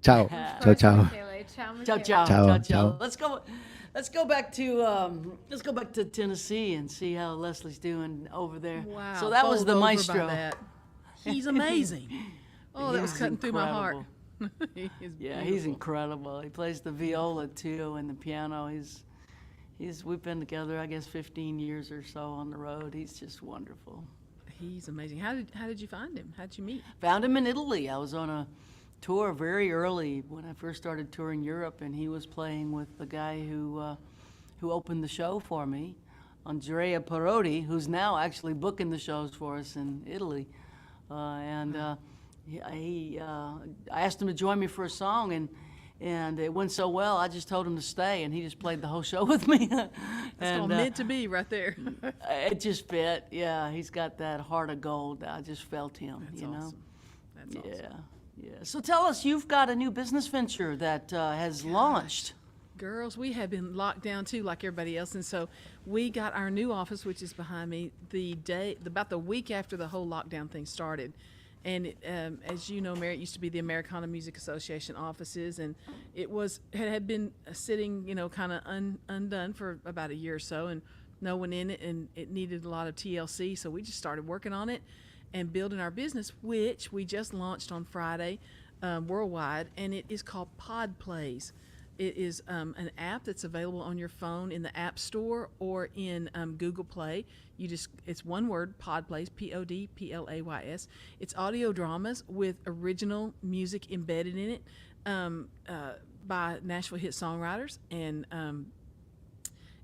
Speaker 4: Ciao,
Speaker 2: Of
Speaker 4: ciao,
Speaker 2: course,
Speaker 4: ciao,
Speaker 2: Michele. Ciao,
Speaker 1: Ciao,
Speaker 2: Michele.
Speaker 1: ciao,
Speaker 4: ciao,
Speaker 1: ciao, ciao.
Speaker 4: ciao.
Speaker 1: Let's go back to Tennessee and see how Leslie's doing over there.
Speaker 3: Wow.
Speaker 1: So that was
Speaker 3: bowled
Speaker 1: the
Speaker 3: over by
Speaker 1: maestro.
Speaker 3: that. He's amazing. Oh, that was
Speaker 1: He's
Speaker 3: cutting through my heart.
Speaker 1: incredible.
Speaker 3: He is
Speaker 1: Yeah, he's
Speaker 3: beautiful.
Speaker 1: incredible. He plays the viola too and the piano. We've been together, I guess, 15 years or so on the road. He's just wonderful.
Speaker 3: He's amazing. How did you find him? How did you meet?
Speaker 1: Found him in Italy. I was on a tour very early when I first started touring Europe, and he was playing with the guy who opened the show for me, Andrea Perotti, who's now actually booking the shows for us in Italy. I asked him to join me for a song, and it went so well, I just told him to stay, and he just played the whole show with me.
Speaker 3: That's called meant to be right there.
Speaker 1: It just fit. Yeah, he's got that heart of gold. I just felt him,
Speaker 3: That's
Speaker 1: you know?
Speaker 3: awesome. That's awesome.
Speaker 1: Yeah, yeah. So tell us, you've got a new business venture that has launched.
Speaker 3: Girls, we have been locked down too, like everybody else, and so we got our new office, which is behind me, about the week after the whole lockdown thing started. And as you know, Mary, it used to be the Americana Music Association offices, and it had been sitting, kind of undone for about a year or so, and no one in it, and it needed a lot of TLC. So we just started working on it and building our business, which we just launched on Friday worldwide, and it is called Pod Plays. It is an app that's available on your phone in the App Store or in Google Play. It's one word, Pod Plays, Podplays. It's audio dramas with original music embedded in it by Nashville hit songwriters, and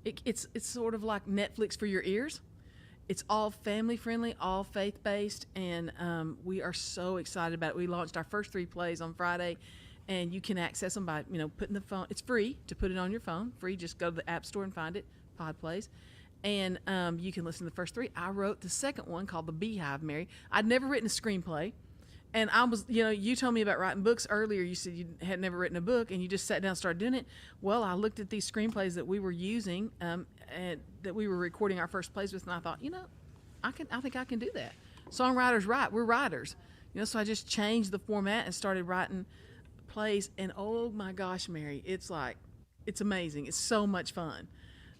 Speaker 3: it's sort of like Netflix for your ears. It's all family friendly, all faith based, and we are so excited about it. We launched our first 3 plays on Friday, and you can access them by putting the phone. It's free to put it on your phone. Free, just go to the App Store and find it. Pod Plays. And you can listen to the first 3. I wrote the second one called The Beehive, Mary. I'd never written a screenplay. And I was, you told me about writing books earlier. You said you had never written a book, and you just sat down and started doing it. Well, I looked at these screenplays that we were using, and that we were recording our first plays with, and I thought, I think I can do that. Songwriters write. We're writers. So I just changed the format and started writing plays. And oh my gosh, Mary, it's amazing. It's so much fun.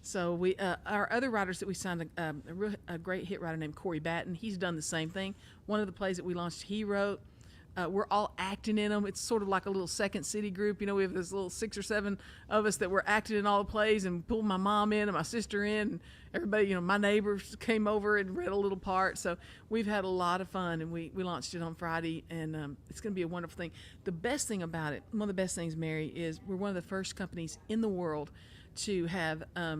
Speaker 3: So we, our other writers that we signed, a great hit writer named Corey Batten. He's done the same thing. One of the plays that we launched, he wrote. We're all acting in them. It's sort of like a little Second City group. We have this little 6 or 7 of us that were acting in all the plays, and pulled my mom in and my sister in, and everybody, my neighbors came over and read a little part. So we've had a lot of fun, and we launched it on Friday, and it's going to be a wonderful thing. The best thing about it, one of the best things, Mary, is we're one of the first companies in the world to have a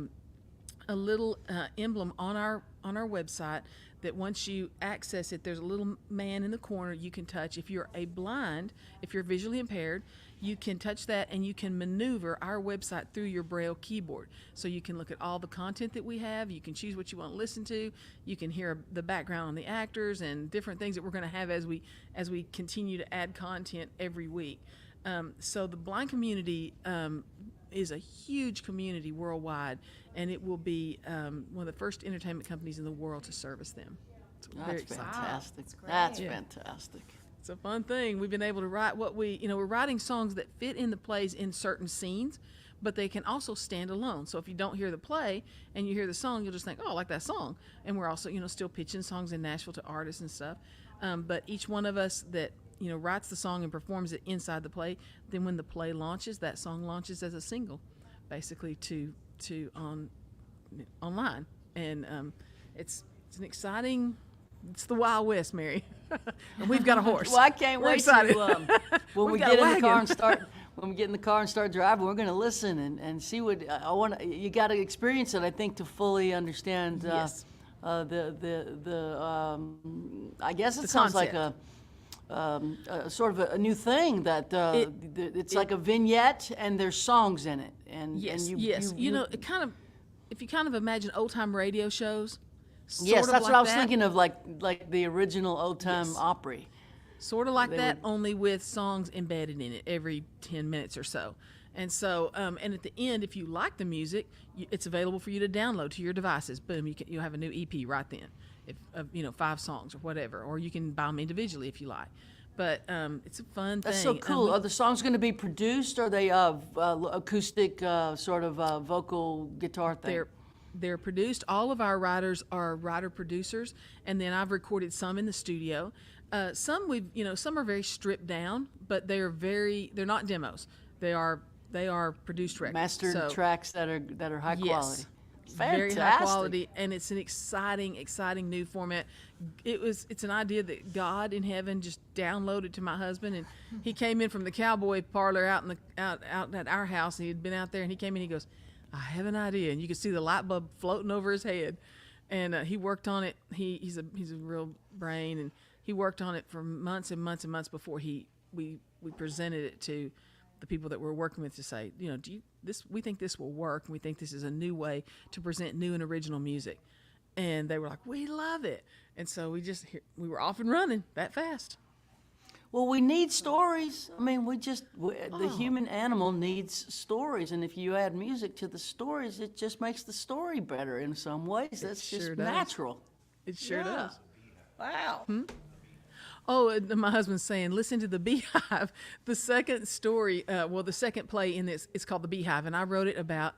Speaker 3: little emblem on our website that once you access it, there's a little man in the corner you can touch. If you're if you're visually impaired, you can touch that, and you can maneuver our website through your Braille keyboard. So you can look at all the content that we have. You can choose what you want to listen to. You can hear the background on the actors and different things that we're going to have as we continue to add content every week. So the blind community is a huge community worldwide, and it will be one of the first entertainment companies in the world to service them. So we're very
Speaker 1: That's
Speaker 3: excited.
Speaker 1: fantastic.
Speaker 2: Wow,
Speaker 1: That's
Speaker 3: Yeah.
Speaker 1: fantastic.
Speaker 3: It's a fun thing. We've been able to write we're writing songs that fit in the plays in certain scenes, but they can also stand alone. So if you don't hear the play and you hear the song, you'll just think, oh, I like that song. And we're also, still pitching songs in Nashville to artists and stuff. But each one of us that writes the song and performs it inside the play, then when the play launches, that song launches as a single, basically to online. And it's an exciting, it's the Wild West, Mary. And we've got a horse.
Speaker 1: Well, I can't
Speaker 3: We're
Speaker 1: wait
Speaker 3: excited.
Speaker 1: to when
Speaker 3: We've
Speaker 1: we
Speaker 3: got
Speaker 1: get
Speaker 3: a
Speaker 1: in the car
Speaker 3: wagon.
Speaker 1: and start. When we get in the car and start driving, we're going to listen and see what I want. You got to experience it, I think, to fully understand.
Speaker 3: Yes.
Speaker 1: I guess it sounds like a sort of a new thing that it's like a vignette and there's songs in it. And
Speaker 3: Yes,
Speaker 1: and
Speaker 3: yes. It kind of, if you kind of imagine old time radio shows.
Speaker 1: Yes,
Speaker 3: sort of
Speaker 1: that's
Speaker 3: like
Speaker 1: what I was
Speaker 3: that.
Speaker 1: thinking of, like the original old time
Speaker 3: Yes.
Speaker 1: Opry.
Speaker 3: Sort of like
Speaker 1: They
Speaker 3: that,
Speaker 1: would-
Speaker 3: only with songs embedded in it every 10 minutes or so. And so, and at the end, if you like the music, it's available for you to download to your devices. Boom, you'll have a new EP right then, of 5 songs or whatever, or you can buy them individually if you like. But it's a fun
Speaker 1: That's
Speaker 3: thing.
Speaker 1: so cool. Are the songs going to be produced, or are they acoustic sort of vocal guitar thing?
Speaker 3: They're produced. All of our writers are writer producers, and then I've recorded some in the studio. Some some are very stripped down, but they're not demos. They are produced records.
Speaker 1: Mastered
Speaker 3: So,
Speaker 1: tracks that are high quality.
Speaker 3: Yes. Very high
Speaker 1: Fantastic.
Speaker 3: quality, and it's an exciting new format. It's an idea that God in heaven just downloaded to my husband, and he came in from the cowboy parlor out at our house, and he'd been out there, and he came in, he goes, I have an idea, and you could see the light bulb floating over his head, and he worked on it. He's a real brain, and he worked on it for months and months and months before we presented it to the people that we're working with to say, we think this will work, and we think this is a new way to present new and original music. And they were like, we love it. And so we were off and running that fast.
Speaker 1: Well, we need stories. I mean, the human animal needs stories, and if you add music to the stories, it just makes the story better in some ways. That's
Speaker 3: sure
Speaker 1: just
Speaker 3: does.
Speaker 1: natural.
Speaker 3: It sure
Speaker 1: Yeah.
Speaker 3: does.
Speaker 1: Wow.
Speaker 3: Oh, and my husband's saying, listen to The Beehive. The second story, the second play in this, it's called The Beehive, and I wrote it about,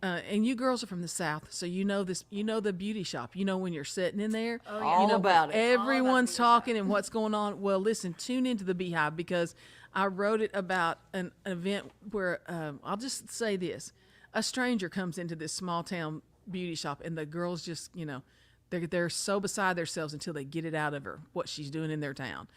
Speaker 3: and you girls are from the South, so you know the beauty shop. When you're sitting in there.
Speaker 2: Oh, yeah.
Speaker 1: All about it.
Speaker 3: Everyone's talking and what's going on. Well, listen, tune into The Beehive, because I wrote it about an event where, I'll just say this, a stranger comes into this small town beauty shop, and the girls just, they're so beside themselves until they get it out of her, what she's doing in their town.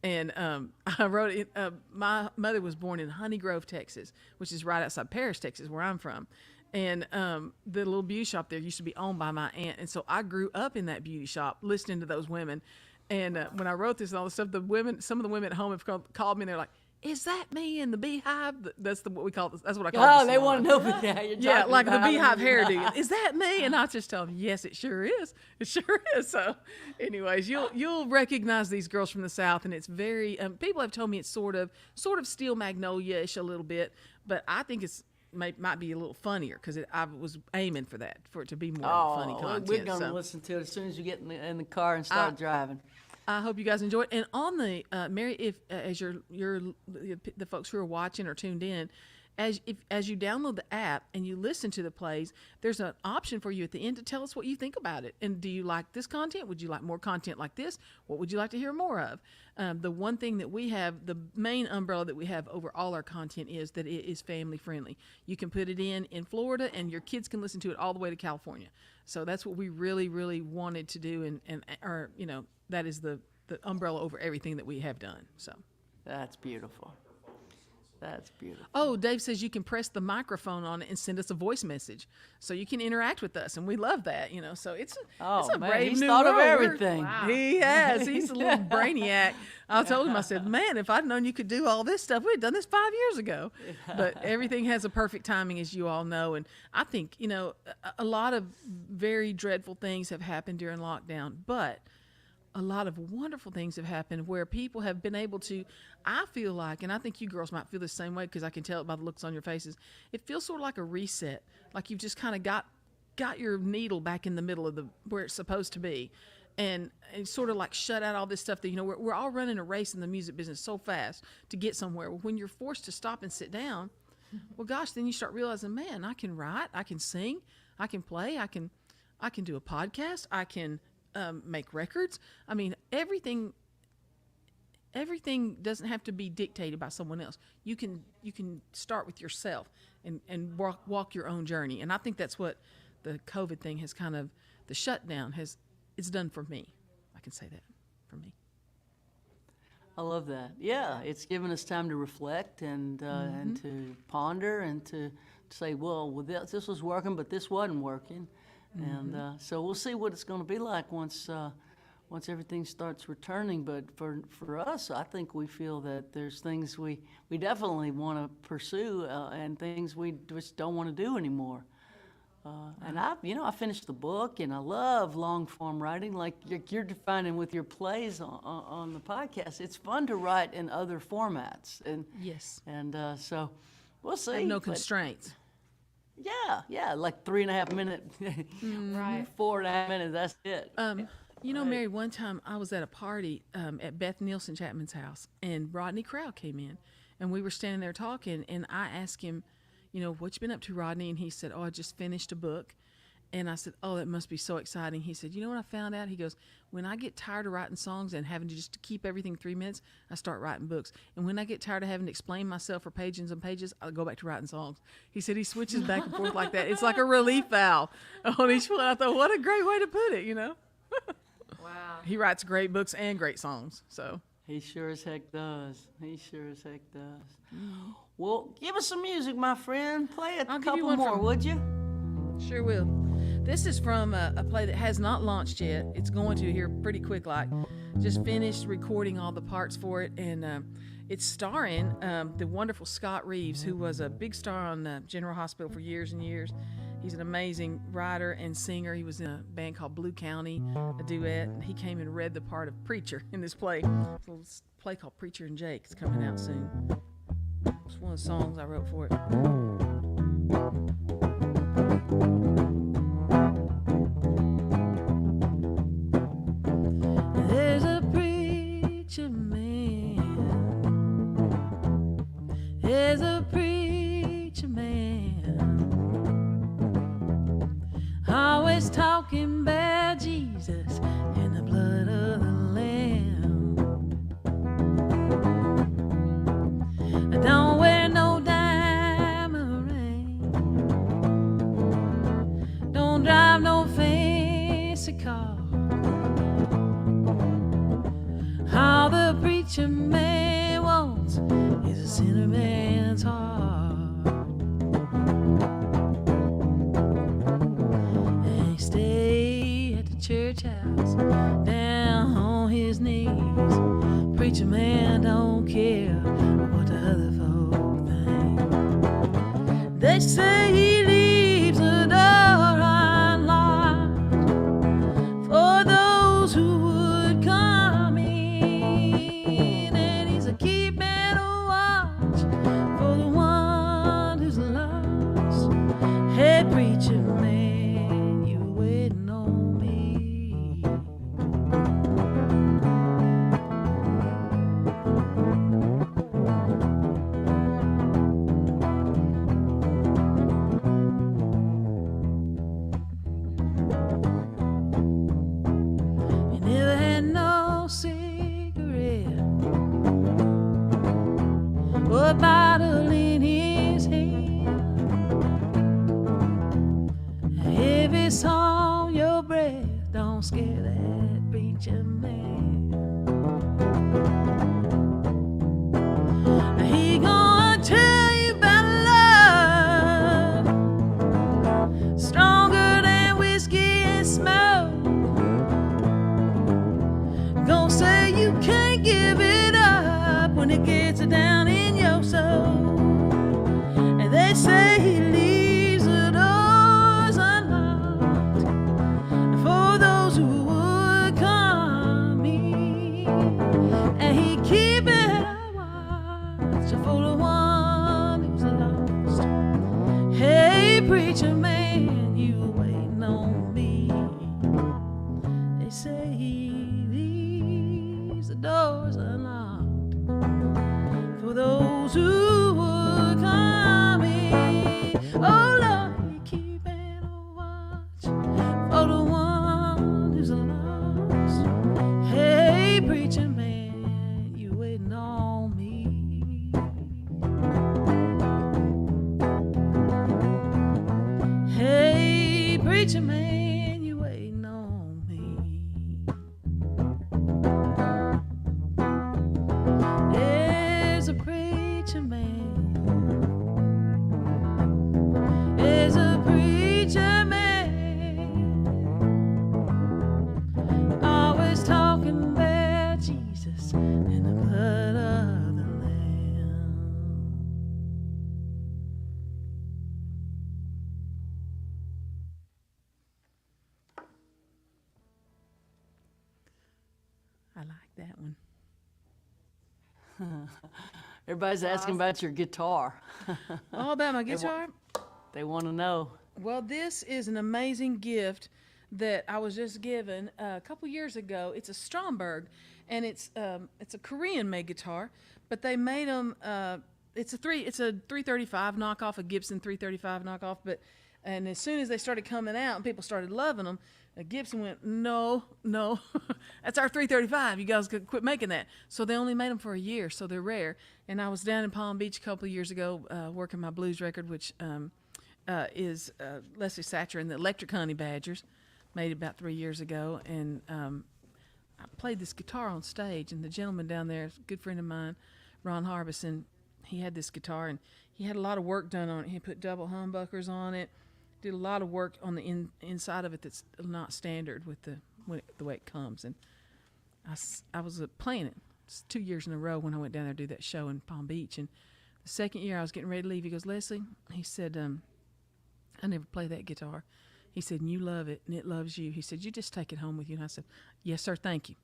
Speaker 3: And I wrote it, my mother was born in Honey Grove, Texas, which is right outside Paris, Texas, where I'm from. And the little beauty shop there used to be owned by my aunt. And so I grew up in that beauty shop listening to those women. And when I wrote this and all this stuff, some of the women at home have called me and they're like, is that me in the beehive? That's what we call this. That's what I call it.
Speaker 1: Oh, they want to know what you're
Speaker 3: yeah, like
Speaker 1: about.
Speaker 3: the beehive hairdo. Is that me? And I just tell them, yes, it sure is. It sure is. So anyways, you'll recognize these girls from the South, and it's very, people have told me it's sort of Steel Magnolia-ish a little bit, but I think might be a little funnier because I was aiming for it to be more funny content.
Speaker 1: We're going to listen to it as soon as you get in the car and start driving.
Speaker 3: I hope you guys enjoy it. And on the Mary, if as the folks who are watching or tuned in, as you download the app and you listen to the plays, there's an option for you at the end to tell us what you think about it. And do you like this content? Would you like more content like this? What would you like to hear more of? The one thing that we have, the main umbrella that we have over all our content is that it is family friendly. You can put it in Florida, and your kids can listen to it all the way to California. So that's what we really, really wanted to do, and that is the umbrella over everything that we have done. So
Speaker 1: that's beautiful. That's beautiful.
Speaker 3: Oh, Dave says you can press the microphone on it and send us a voice message, so you can interact with us, and we love that. So it's a brave
Speaker 1: he's
Speaker 3: new
Speaker 1: thought
Speaker 3: world.
Speaker 1: of everything.
Speaker 2: Wow.
Speaker 3: He has. He's a little brainiac. I told him, I said, man, if I'd known you could do all this stuff, we'd done this 5 years ago. But everything has a perfect timing, as you all know. And I think, a lot of very dreadful things have happened during lockdown, but a lot of wonderful things have happened where people have been able to, I feel like, and I think you girls might feel the same way because I can tell it by the looks on your faces, it feels sort of like a reset, like you've just kind of got your needle back in the middle of where it's supposed to be, and sort of like shut out all this stuff that, we're all running a race in the music business so fast to get somewhere. When you're forced to stop and sit down, well, gosh, then you start realizing, man, I can write, I can sing, I can play, I can do a podcast, I can make records. I mean, everything doesn't have to be dictated by someone else. You can start with yourself and walk your own journey. And I think that's what the COVID thing has the shutdown it's done for me. I can say that for me.
Speaker 1: I love that. Yeah, it's given us time to reflect and to ponder and to say, well, this was working, but this wasn't working. And so we'll see what it's going to be like once everything starts returning. But for us, I think we feel that there's things we definitely want to pursue and things we just don't want to do anymore. And I finished the book, and I love long form writing, like you're defining with your plays on the podcast. It's fun to write in other formats, and
Speaker 3: yes,
Speaker 1: and so we'll see.
Speaker 3: And no constraints.
Speaker 1: Yeah, like 3.5 minutes,
Speaker 2: Right.
Speaker 1: 4.5 minutes. That's it.
Speaker 3: Mary, one time I was at a party at Beth Nielsen Chapman's house, and Rodney Crowell came in, and we were standing there talking, and I asked him, what you been up to, Rodney? And he said, I just finished a book. And I said, oh, that must be so exciting. He said, you know what I found out? He goes, when I get tired of writing songs and having to just keep everything 3 minutes, I start writing books. And when I get tired of having to explain myself for pages and pages, I'll go back to writing songs. He said he switches back and forth like that. It's like a relief valve on each one. I thought, what a great way to put it,
Speaker 2: Wow.
Speaker 3: He writes great books and great songs, so.
Speaker 1: He sure as heck does. Well, give us some music, my friend. Play
Speaker 3: I'll
Speaker 1: a
Speaker 3: give you
Speaker 1: couple
Speaker 3: one
Speaker 1: more,
Speaker 3: from-
Speaker 1: would you?
Speaker 3: Sure will. This is from a play that has not launched yet. It's going to here pretty quick, like. Just finished recording all the parts for it, and it's starring the wonderful Scott Reeves, who was a big star on General Hospital for years and years. He's an amazing writer and singer. He was in a band called Blue County, a duet. And he came and read the part of Preacher in this play. It's a little play called Preacher and Jake. It's coming out soon. It's one of the songs I wrote for it. There's a preacher man. There's a preacher man. Always talking about Jesus and the blood of the Lamb. I don't wear no diamond ring. Don't drive no fancy car. All the preacher man wants is a sinner man's heart. house, down on his knees. Preacher man don't care what the other folk think. They say he leaves the door unlocked for those who would come in, and he's a keeping a watch for the one who's lost. Hey, preacher man, you waiting on me. He never had no cigarette or a bottle in his hand. If it's on your breath, don't scare that preacher man. He gonna tell you about love, stronger than whiskey and smoke. Gonna say you can't give it up when it gets down in your soul. And they say he leaves the doors unlocked for those who would come in, and he keep it a watch for the one who's lost. Hey, preacher man, you waiting on me. They say he leaves the doors unlocked for those who would come in. Oh Lord, he keeping a watch for the one who's lost. Hey, preacher man, you waiting on me. Hey, preacher man, you waiting on me. There's a preacher man. There's a preacher man. Always talking about Jesus and the blood of the Lamb. I like that one.
Speaker 1: Everybody's asking about your guitar.
Speaker 3: All about my guitar.
Speaker 1: They want to know.
Speaker 3: Well, this is an amazing gift that I was just given a couple years ago. It's a Stromberg, and it's a Korean-made guitar, but they made them. It's a 335 knockoff, a Gibson 335 knockoff. And as soon as they started coming out and people started loving them, Gibson went, no, that's our 335. You guys could quit making that. So they only made them for a year, so they're rare. And I was down in Palm Beach a couple of years ago working my blues record, which is Leslie Satcher and the Electric Honey Badgers, made it about 3 years ago. And I played this guitar on stage, and the gentleman down there, a good friend of mine, Ron Harbison, he had this guitar, and he had a lot of work done on it. He put double humbuckers on it, did a lot of work on the inside of it that's not standard with the way it comes. And I was playing it 2 years in a row when I went down there to do that show in Palm Beach. And the second year I was getting ready to leave, he goes, Leslie, he said, I never play that guitar. He said, and you love it, and it loves you. He said, you just take it home with you. And I said, yes, sir, thank you.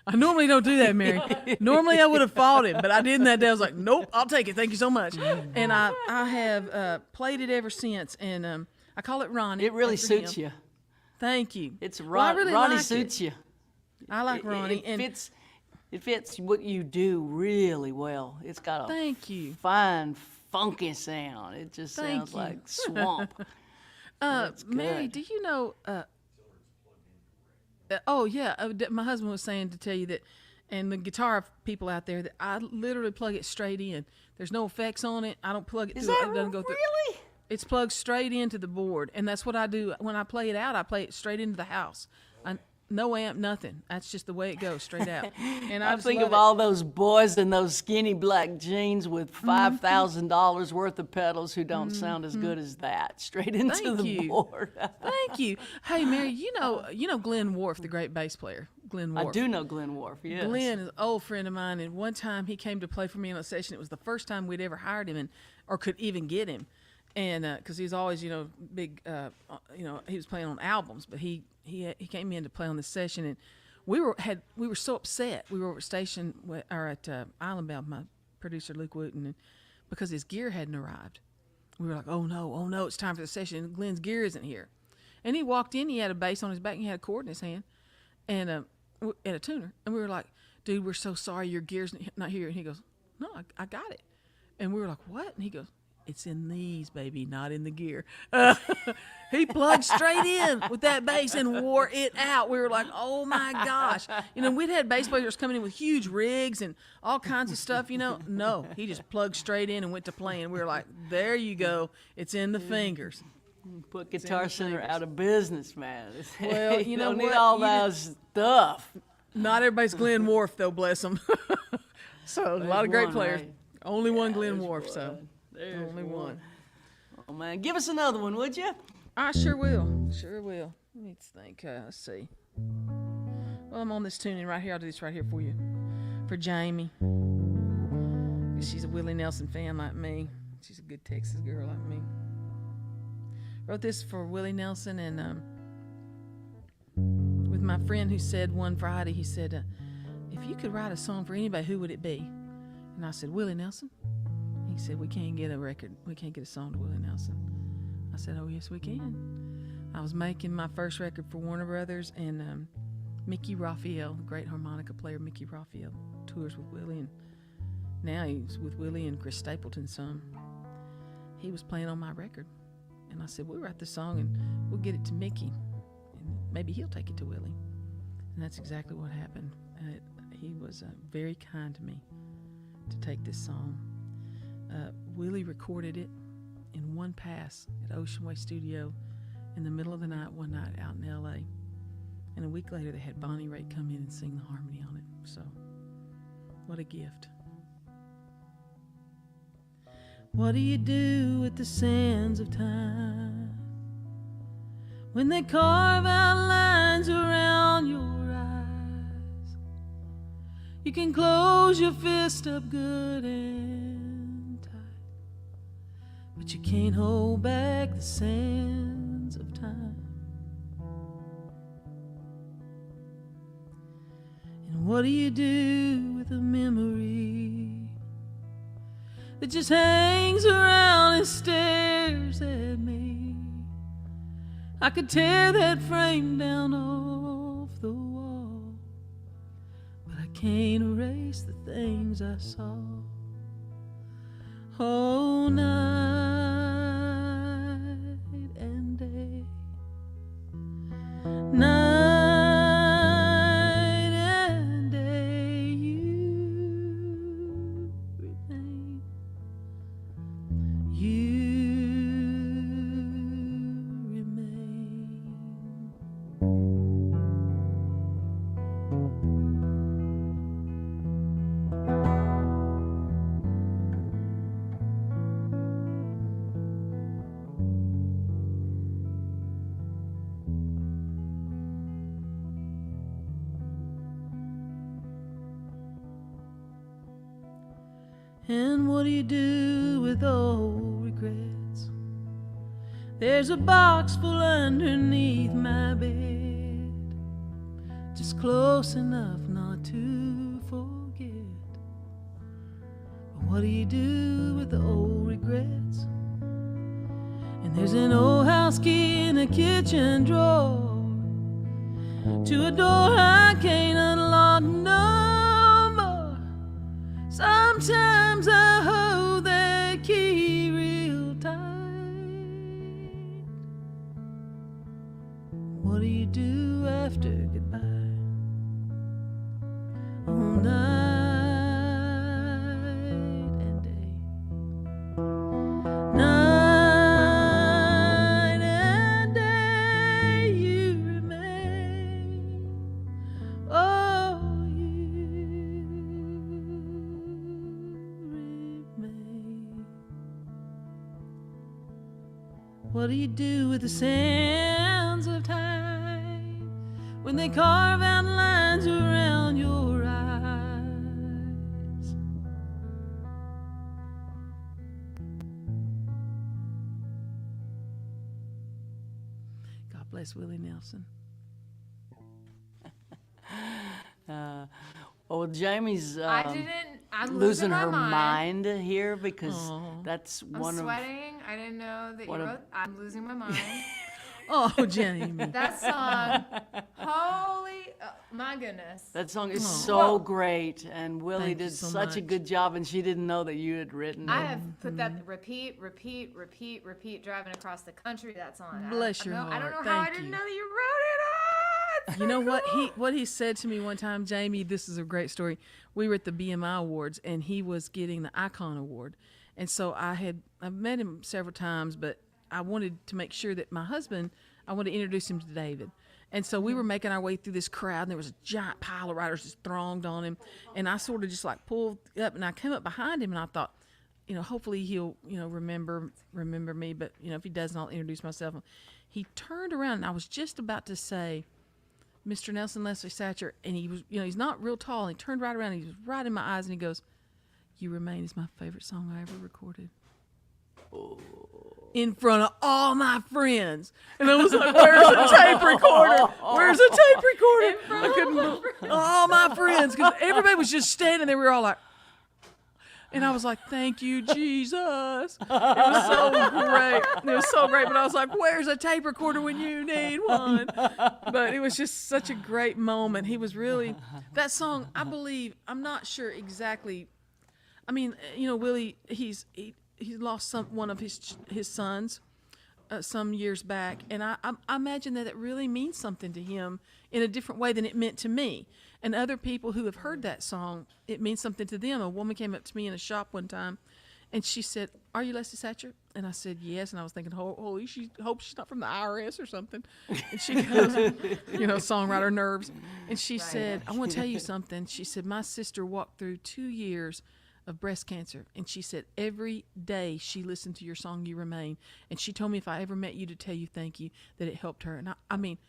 Speaker 3: I normally don't do that, Mary. Normally I would have fought him, but I didn't that day. I was like, nope, I'll take it. Thank you so much. And I have played it ever since, and I call it Ronnie.
Speaker 1: It really
Speaker 3: after
Speaker 1: suits
Speaker 3: him.
Speaker 1: you.
Speaker 3: It's
Speaker 1: It's
Speaker 3: well, I really
Speaker 1: Ronnie
Speaker 3: like
Speaker 1: suits
Speaker 3: it.
Speaker 1: you.
Speaker 3: I like Ronnie.
Speaker 1: It fits what you do really well. It's got a
Speaker 3: Thank you.
Speaker 1: fine, funky sound. It just
Speaker 3: Thank
Speaker 1: sounds
Speaker 3: you.
Speaker 1: like swamp. That's
Speaker 3: Mary,
Speaker 1: good.
Speaker 3: do you know? My husband was saying to tell you that, and the guitar people out there, that I literally plug it straight in. There's no effects on it. I don't plug it
Speaker 1: Is
Speaker 3: through.
Speaker 1: that
Speaker 3: It doesn't go through.
Speaker 1: really?
Speaker 3: It's plugged straight into the board, and that's what I do when I play it out. I play it straight into the house. no amp, nothing. That's just the way it goes, straight out. And
Speaker 1: I
Speaker 3: just
Speaker 1: think
Speaker 3: love
Speaker 1: of
Speaker 3: it.
Speaker 1: all those boys in those skinny black jeans with $5,000 worth of pedals who don't sound as good as that. Straight into
Speaker 3: Thank
Speaker 1: the
Speaker 3: you.
Speaker 1: board.
Speaker 3: Thank you. Hey, Mary, you know Glenn Wharf, the great bass player. Glenn Wharf.
Speaker 1: I do know Glenn Wharf, yes.
Speaker 3: Glenn is an old friend of mine, and one time he came to play for me on a session. It was the first time we'd ever hired him, or could even get him, and because he's always, big, he was playing on albums, but he came in to play on this session, and we were so upset. We were stationed at Island Bound, my producer Luke Wooten, and because his gear hadn't arrived. We were like, oh no, it's time for the session. Glenn's gear isn't here, and he walked in. He had a bass on his back, and he had a chord in his hand, and a tuner, and we were like, dude, we're so sorry your gear's not here. And he goes, no, I got it. And we were like, what? And he goes, it's in these, baby, not in the gear. He plugged straight in with that bass and wore it out. We were like, oh my gosh. We'd had bass players coming in with huge rigs and all kinds of stuff, No, he just plugged straight in and went to playing. We were like, there you go. It's in the fingers.
Speaker 1: Put Guitar Center out of business, man.
Speaker 3: Well,
Speaker 1: you
Speaker 3: know
Speaker 1: don't need
Speaker 3: what?
Speaker 1: all that stuff.
Speaker 3: Not everybody's Glenn Wharf, though, bless them. So a lot of great
Speaker 1: one,
Speaker 3: players.
Speaker 1: right?
Speaker 3: Only one Glenn
Speaker 1: There's
Speaker 3: Wharf, so
Speaker 1: There's
Speaker 3: only one.
Speaker 1: Oh, man. Give us another one, would you?
Speaker 3: I sure will. Sure will. Let me think. Let's see. Well, I'm on this tuning right here. I'll do this right here for you. For Jamie. She's a Willie Nelson fan like me. She's a good Texas girl like me. Wrote this for Willie Nelson, and with my friend who said one Friday, he said, if you could write a song for anybody, who would it be? And I said, Willie Nelson. He said, we can't get a record. We can't get a song to Willie Nelson. I said, oh, yes, we can. I was making my first record for Warner Brothers, and Mickey Raphael, the great harmonica player Mickey Raphael, tours with Willie, and now he's with Willie and Chris Stapleton some. He was playing on my record. And I said, we'll write the song and we'll get it to Mickey, and maybe he'll take it to Willie. And that's exactly what happened. He was very kind to me to take this song. Willie recorded it in one pass at Ocean Way Studio in the middle of the night one night out in L.A. And a week later they had Bonnie Raitt come in and sing the harmony on it. So, what a gift. What do you do with the sands of time when they carve out lines around your eyes? You can close your fist up good and tight, but you can't hold back the sands of time. And what do you do with a memory that just hangs around and stares at me? I could tear that frame down off the wall, but I can't erase the things I saw. Oh, night and day, night and day, you remain. You remain. And what do you do with old regrets? There's a box full underneath my bed, just close enough not to forget. But what do you do with the old regrets? And there's an old house key in a kitchen drawer to a door I can't unlock no more. Sometimes I hold that key real tight. What do you do after goodbye? Oh, night and day, night and day, you remain. What do you do with the sands of time when they carve out lines around your eyes? God bless Willie Nelson.
Speaker 1: Well, Jamie's
Speaker 2: I'm
Speaker 1: losing
Speaker 2: my
Speaker 1: her
Speaker 2: mind.
Speaker 1: here because that's
Speaker 2: I'm
Speaker 1: one of
Speaker 2: sweating. I didn't know that you wrote. I'm losing my mind.
Speaker 3: Oh, Jamie.
Speaker 2: That song, my goodness.
Speaker 1: that song is so great, and Willie
Speaker 3: Thank you
Speaker 1: did
Speaker 3: so
Speaker 1: such a
Speaker 3: much.
Speaker 1: good job, and she didn't know that you had written
Speaker 2: I
Speaker 1: it.
Speaker 2: have put that repeat, driving across the country. That song.
Speaker 3: Bless your
Speaker 2: I don't know
Speaker 3: heart.
Speaker 2: how I
Speaker 3: Thank
Speaker 2: didn't
Speaker 3: you.
Speaker 2: know that you wrote it.
Speaker 3: You know what he said to me one time, Jamie, this is a great story. We were at the BMI Awards and he was getting the Icon Award. And so I've met him several times, but I wanted to make sure that I wanted to introduce him to David. And so we were making our way through this crowd and there was a giant pile of writers just thronged on him. And I sort of just like pulled up and I came up behind him and I thought, hopefully he'll, remember me, but if he doesn't, I'll introduce myself. He turned around and I was just about to say, Mr. Nelson, Leslie Satcher, and he was, he's not real tall. And he turned right around and he was right in my eyes and he goes, "You Remain is my favorite song I ever recorded." In front of all my friends. And I was like, where's a tape recorder? Where's a tape recorder? I couldn't, all my friends, because everybody was just standing there. We were all like, and I was like, thank you, Jesus. It was so great. It was so great. But I was like, where's a tape recorder when you need one? But it was just such a great moment. He was really, that song, I believe, I'm not sure exactly. I mean, Willie, he lost one of his sons some years back. And I imagine that it really means something to him in a different way than it meant to me. And other people who have heard that song, it means something to them. A woman came up to me in a shop one time, and she said, "Are you Leslie Satcher?" And I said, "Yes." And I was thinking, holy, she hopes she's not from the IRS or something. And she goes, songwriter nerves. And she said, "I want to tell you something." She said, "My sister walked through 2 years of breast cancer. And she said, every day she listened to your song, You Remain. And she told me if I ever met you to tell you thank you, that it helped her." And I mean,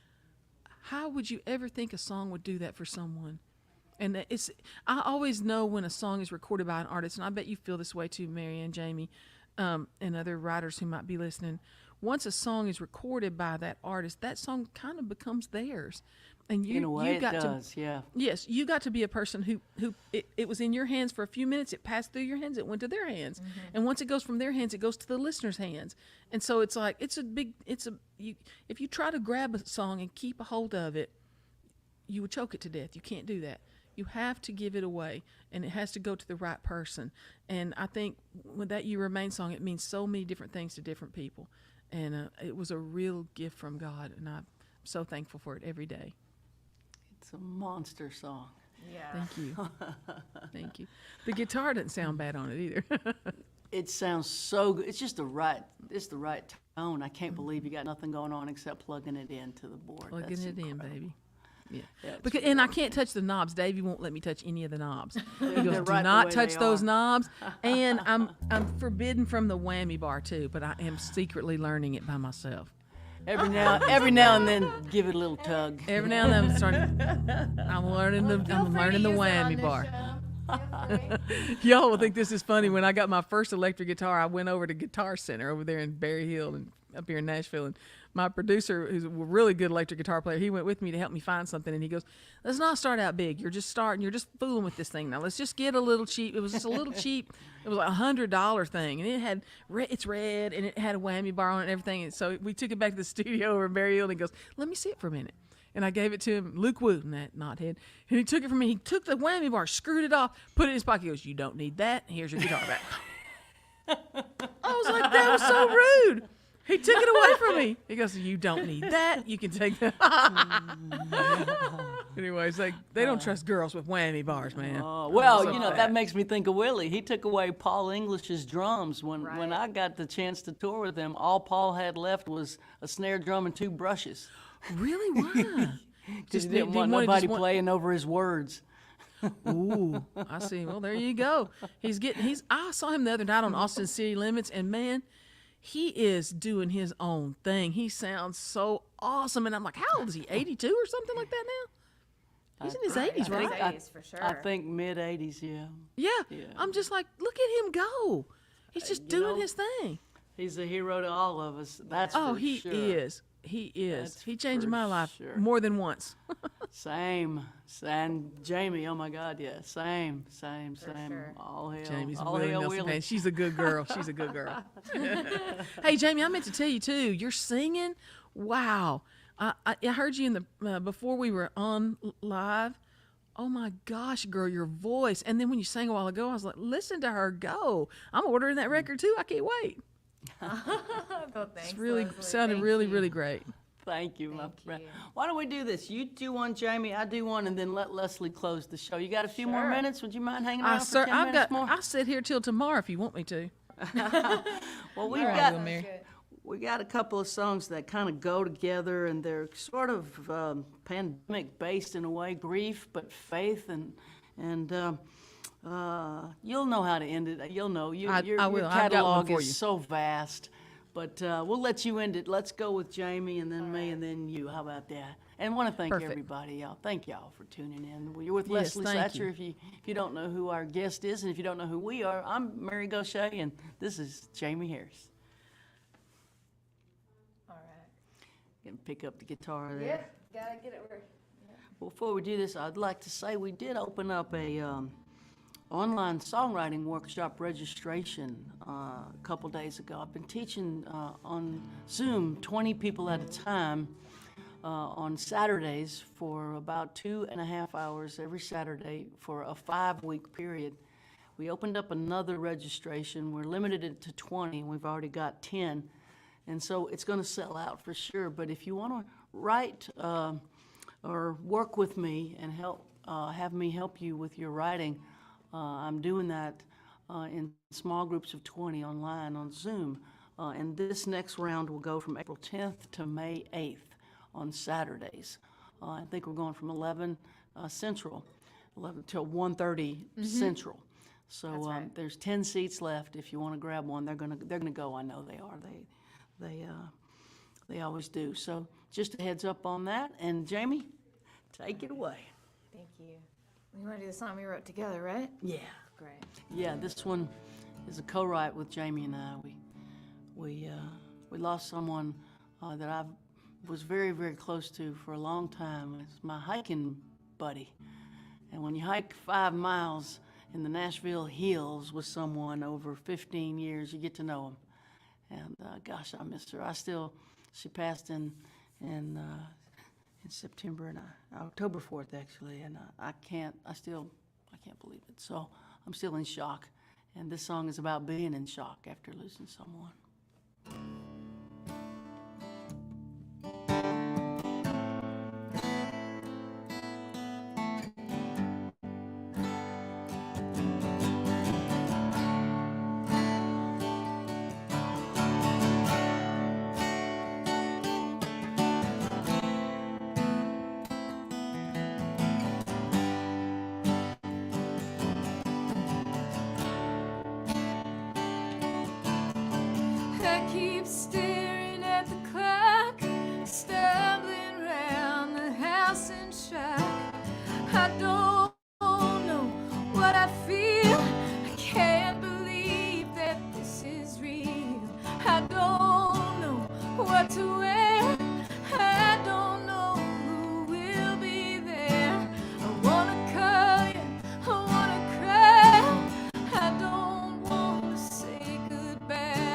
Speaker 3: how would you ever think a song would do that for someone? And I always know when a song is recorded by an artist, and I bet you feel this way too, Mary and Jamie, and other writers who might be listening. Once a song is recorded by that artist, that song kind of becomes theirs. And
Speaker 1: In a way, it does, yeah.
Speaker 3: Yes, you got to be a person who it was in your hands for a few minutes. It passed through your hands. It went to their hands, and once it goes from their hands, it goes to the listener's hands. And so it's like if you try to grab a song and keep a hold of it, you would choke it to death. You can't do that. You have to give it away, and it has to go to the right person. And I think with that You Remain song, it means so many different things to different people, and it was a real gift from God, and I'm so thankful for it every day.
Speaker 1: It's a monster song.
Speaker 2: Yeah.
Speaker 3: Thank you. Thank you. The guitar doesn't sound bad on it either.
Speaker 1: It sounds so good. It's the right tone. I can't believe you got nothing going on except plugging it into the board.
Speaker 3: Plugging
Speaker 1: That's
Speaker 3: it
Speaker 1: incredible.
Speaker 3: in, baby. Yeah.
Speaker 1: Yeah,
Speaker 3: And I can't touch the knobs. Davey won't let me touch any of the knobs. He goes,
Speaker 1: They're
Speaker 3: "Do
Speaker 1: right the
Speaker 3: not
Speaker 1: way
Speaker 3: touch
Speaker 1: they
Speaker 3: those
Speaker 1: are."
Speaker 3: knobs." And I'm forbidden from the whammy bar too, but I am secretly learning it by myself.
Speaker 1: Every now and then, give it a little tug.
Speaker 3: Every now and then I'm starting. I'm learning the whammy bar. Y'all will think this is funny. When I got my first electric guitar, I went over to Guitar Center over there in Berry Hill and up here in Nashville, and my producer, who's a really good electric guitar player, he went with me to help me find something, and he goes, "Let's not start out big. You're just starting. You're just fooling with this thing now. Let's just get a little cheap." It was just a little cheap. It was like $100 thing, and it had it's red, and it had a whammy bar on it and everything. And so we took it back to the studio over in Berry Hill, and he goes, "Let me see it for a minute." And I gave it to him, Luke Wooten, that knothead. And he took it from me. He took the whammy bar, screwed it off, put it in his pocket. He goes, "You don't need that. Here's your guitar back." I was like, that was so rude. He took it away from me. He goes, "You don't need that. You can take that." Anyways, they don't trust girls with whammy bars, man.
Speaker 1: Well,
Speaker 3: So
Speaker 1: that
Speaker 3: bad.
Speaker 1: makes me think of Willie. He took away Paul English's drums. When I got the chance to tour with him, all Paul had left was a snare drum and 2 brushes.
Speaker 3: Really? Why?
Speaker 1: Just didn't want nobody playing over his words.
Speaker 3: Ooh, I see. Well, there you go. I saw him the other night on Austin City Limits, and man, he is doing his own thing. He sounds so awesome. And I'm like, how old is he? 82 or something like that now? He's in his 80s, right?
Speaker 2: 80s for sure.
Speaker 1: I think mid-80s, yeah.
Speaker 3: Yeah. I'm just like, look at him go. He's just doing his thing.
Speaker 1: He's a hero to all of us. That's
Speaker 3: Oh,
Speaker 1: for
Speaker 3: he
Speaker 1: sure.
Speaker 3: is. He is.
Speaker 1: That's
Speaker 3: He changed
Speaker 1: for
Speaker 3: my life
Speaker 1: sure.
Speaker 3: more than once.
Speaker 1: Same. And Jamie, oh my God, yeah. Same.
Speaker 2: sure.
Speaker 1: All hail.
Speaker 3: Jamie's a
Speaker 1: all
Speaker 3: Willie
Speaker 1: hail
Speaker 3: Nelson
Speaker 1: Willie.
Speaker 3: fan. She's a good girl. She's a good girl. Hey, Jamie, I meant to tell you too. You're singing. Wow. I heard you in the before we were on live. Oh my gosh, girl, your voice. And then when you sang a while ago, I was like, listen to her go. I'm ordering that record too. I can't wait.
Speaker 2: Well, thanks,
Speaker 3: It's really
Speaker 2: Leslie.
Speaker 3: sounded
Speaker 2: Thank
Speaker 3: really,
Speaker 2: you.
Speaker 3: really great.
Speaker 1: Thank you, my
Speaker 2: Thank
Speaker 1: friend.
Speaker 2: you.
Speaker 1: Why don't we do this? You do one, Jamie, I do one, and then let Leslie close the show. You got a few more
Speaker 2: Sure.
Speaker 1: minutes? Would you mind hanging around for 10
Speaker 3: I've
Speaker 1: minutes
Speaker 3: got.
Speaker 1: more?
Speaker 3: I'll sit here till tomorrow if you want me to.
Speaker 1: Well, we've
Speaker 3: All right,
Speaker 1: got
Speaker 3: Will Mary.
Speaker 2: Good.
Speaker 1: we got a couple of songs that kind of go together, and they're sort of pandemic based in a way, grief but faith, and you'll know how to end it. You'll know.
Speaker 3: I
Speaker 1: Your
Speaker 3: will. I've got one
Speaker 1: catalog
Speaker 3: for
Speaker 1: is
Speaker 3: you.
Speaker 1: so vast, but we'll let you end it. Let's go with Jamie, and then me, and then you. How about that? And want to thank
Speaker 3: Perfect.
Speaker 1: everybody, y'all. Thank y'all for tuning in. You're with
Speaker 3: Yes,
Speaker 1: Leslie
Speaker 3: thank
Speaker 1: Satcher.
Speaker 3: you.
Speaker 1: If you don't know who our guest is, and if you don't know who we are, I'm Mary Gauthier, and this is Jamie Harris.
Speaker 2: All right.
Speaker 1: Can pick up the guitar there.
Speaker 2: Gotta get it where.
Speaker 1: Before we do this, I'd like to say we did open up a online songwriting workshop registration a couple days ago. I've been teaching on Zoom 20 people at a time on Saturdays for about 2.5 hours every Saturday for a 5-week period. We opened up another registration. We're limited it to 20. We've already got 10. And so it's going to sell out for sure. But if you want to write or work with me and have me help you with your writing, I'm doing that in small groups of 20 online on Zoom. And this next round will go from April 10th to May 8th on Saturdays. I think we're going from 11 Central, 11 till 1:30 Central. So
Speaker 2: right.
Speaker 1: there's 10 seats left. If you want to grab one, they're gonna go. I know they are. They always do. So just a heads up on that. And Jamie, take it away.
Speaker 2: Thank you. We want to do the song we wrote together, right?
Speaker 1: Yeah.
Speaker 2: Great.
Speaker 1: Yeah, this one is a co-write with Jamie and I. We lost someone that I was very, very close to for a long time. It's my hiking buddy. And when you hike 5 miles in the Nashville hills with someone over 15 years, you get to know them. And gosh, I miss her. She passed in September, and October 4th actually, and I can't believe it. So I'm still in shock, and this song is about being in shock after losing someone.
Speaker 2: I keep staring at the clock, stumbling round the house in shock. I don't know what I feel. I can't believe that this is real. I don't know what to wear. I don't know who will be there. I wanna call you, I wanna cry. I don't wanna say goodbye.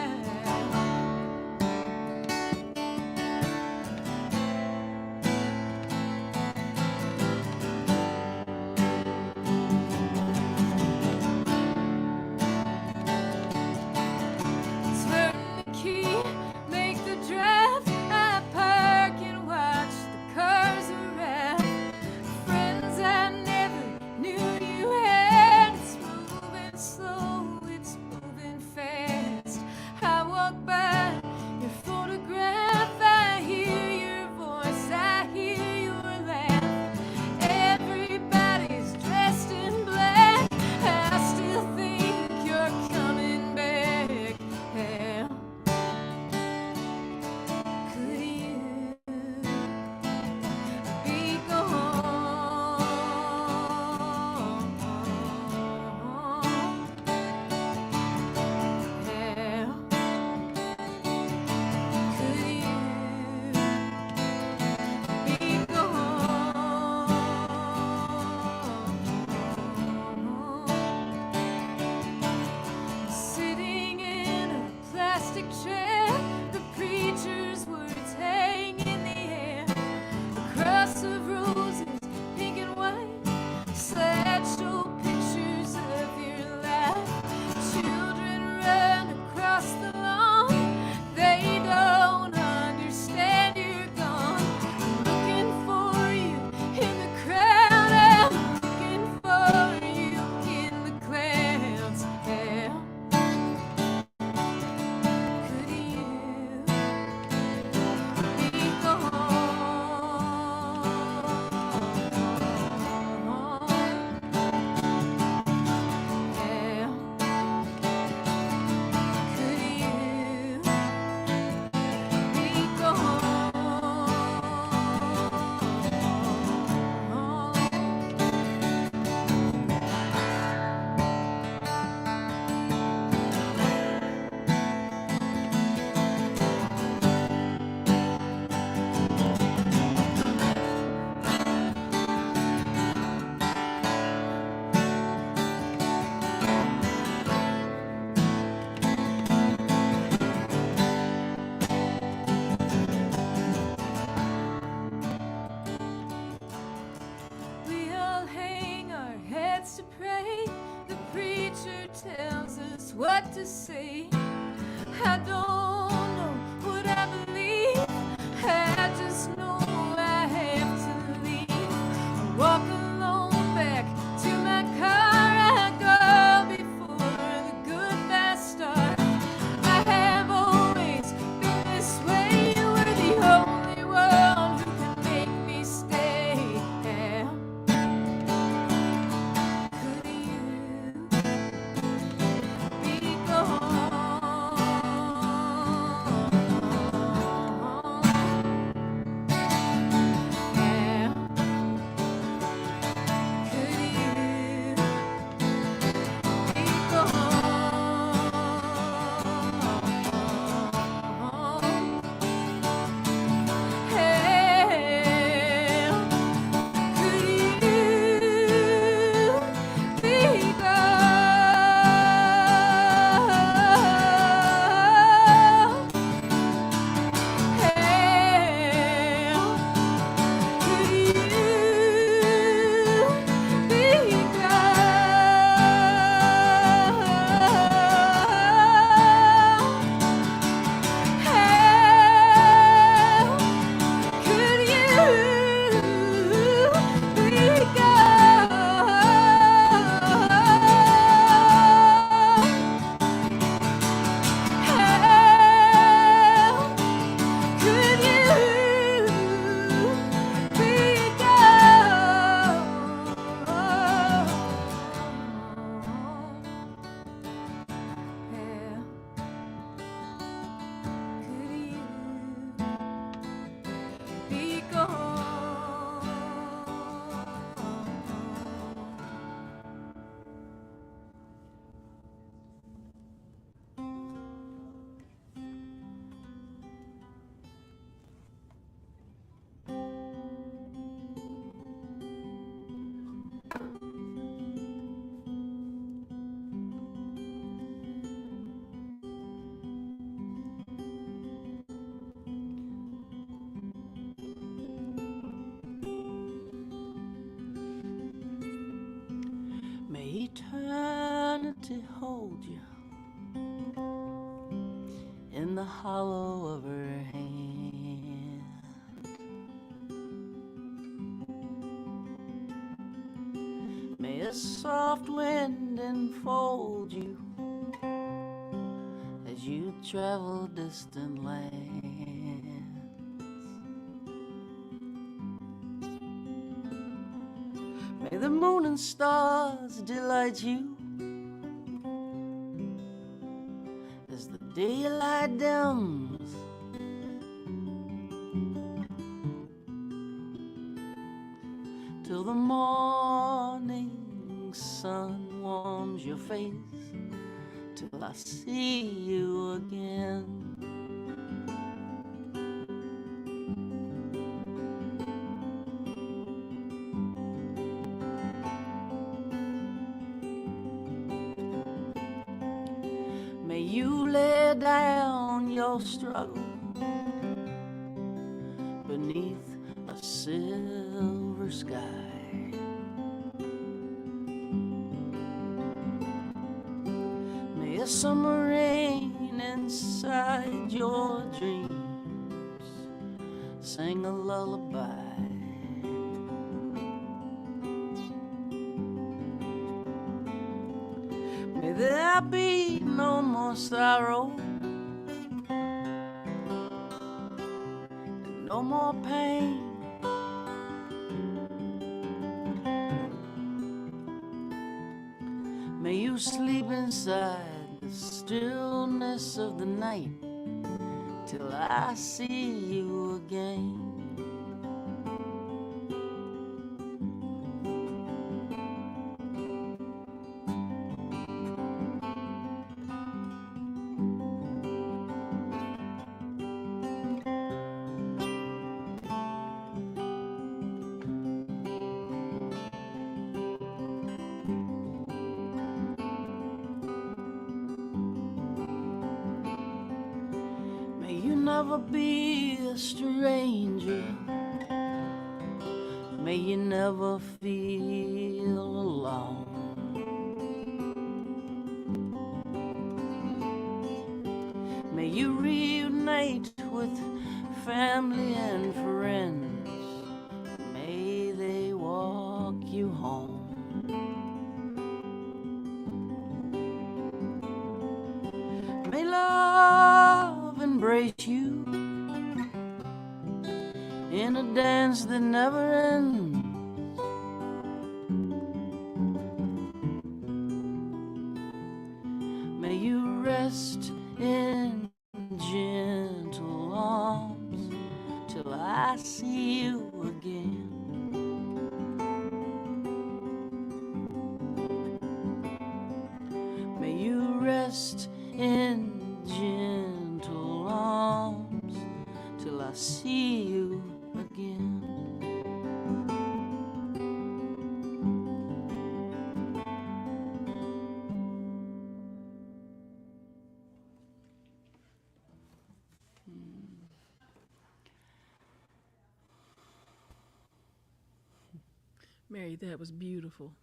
Speaker 2: pray. The preacher tells us what to say. I don't know what I believe. I just know I have to leave. I walk alone back to my car. I go before the goodbye starts. I have always been this way. You're the only one who can make me stay. Could you be gone?
Speaker 1: May eternity hold you in the hollow of her hand. May a soft wind enfold you as you travel distant lands. May the moon and stars delight you as the daylight dims. Till the morning sun warms your face, till I see you again. May you lay down your struggle beneath a silver sky. May a summer rain inside your dreams sing a lullaby. May there be no more sorrow, and no more pain. May you sleep inside the stillness of the night till I see you again. Never be a stranger. May you never feel alone. you reunite with family and friends. May they walk you home. May love embrace you in a dance that never ends. May you rest in gentle arms till I see you again. May you rest in gentle arms till I see you again.
Speaker 3: Mary, that was beautiful.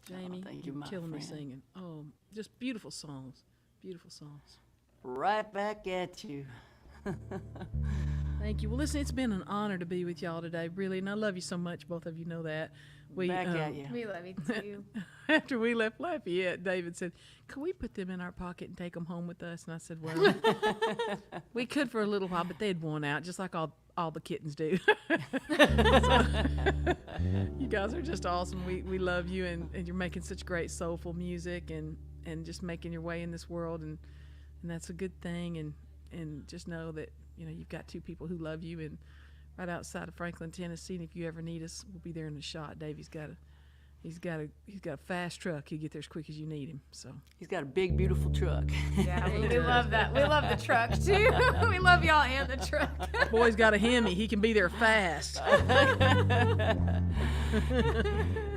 Speaker 3: Jamie,
Speaker 1: thank you,
Speaker 3: you're
Speaker 1: my
Speaker 3: killing me
Speaker 1: friend.
Speaker 3: singing. Oh, just beautiful songs. Beautiful songs.
Speaker 1: Right back at you.
Speaker 3: Thank you. Well, listen, it's been an honor to be with y'all today, really, and I love you so much. Both of you know that.
Speaker 1: Back at you.
Speaker 2: We love you too.
Speaker 3: After we left Lafayette, David said, "Could we put them in our pocket and take them home with us?" And I said, "Well, we could for a little while, but they'd worn out, just like all the kittens do." So, you guys are just awesome. We love you, and you're making such great soulful music and just making your way in this world, and that's a good thing. And just know that you've got two people who love you, and right outside of Franklin, Tennessee. And if you ever need us, we'll be there in a shot. Davey's got a fast truck. He'll get there as quick as you need him. So
Speaker 1: He's got a big, beautiful truck.
Speaker 2: Yeah, we love that. We love the truck too. We love y'all and the truck.
Speaker 3: boy's got a Hemi. He can be there fast.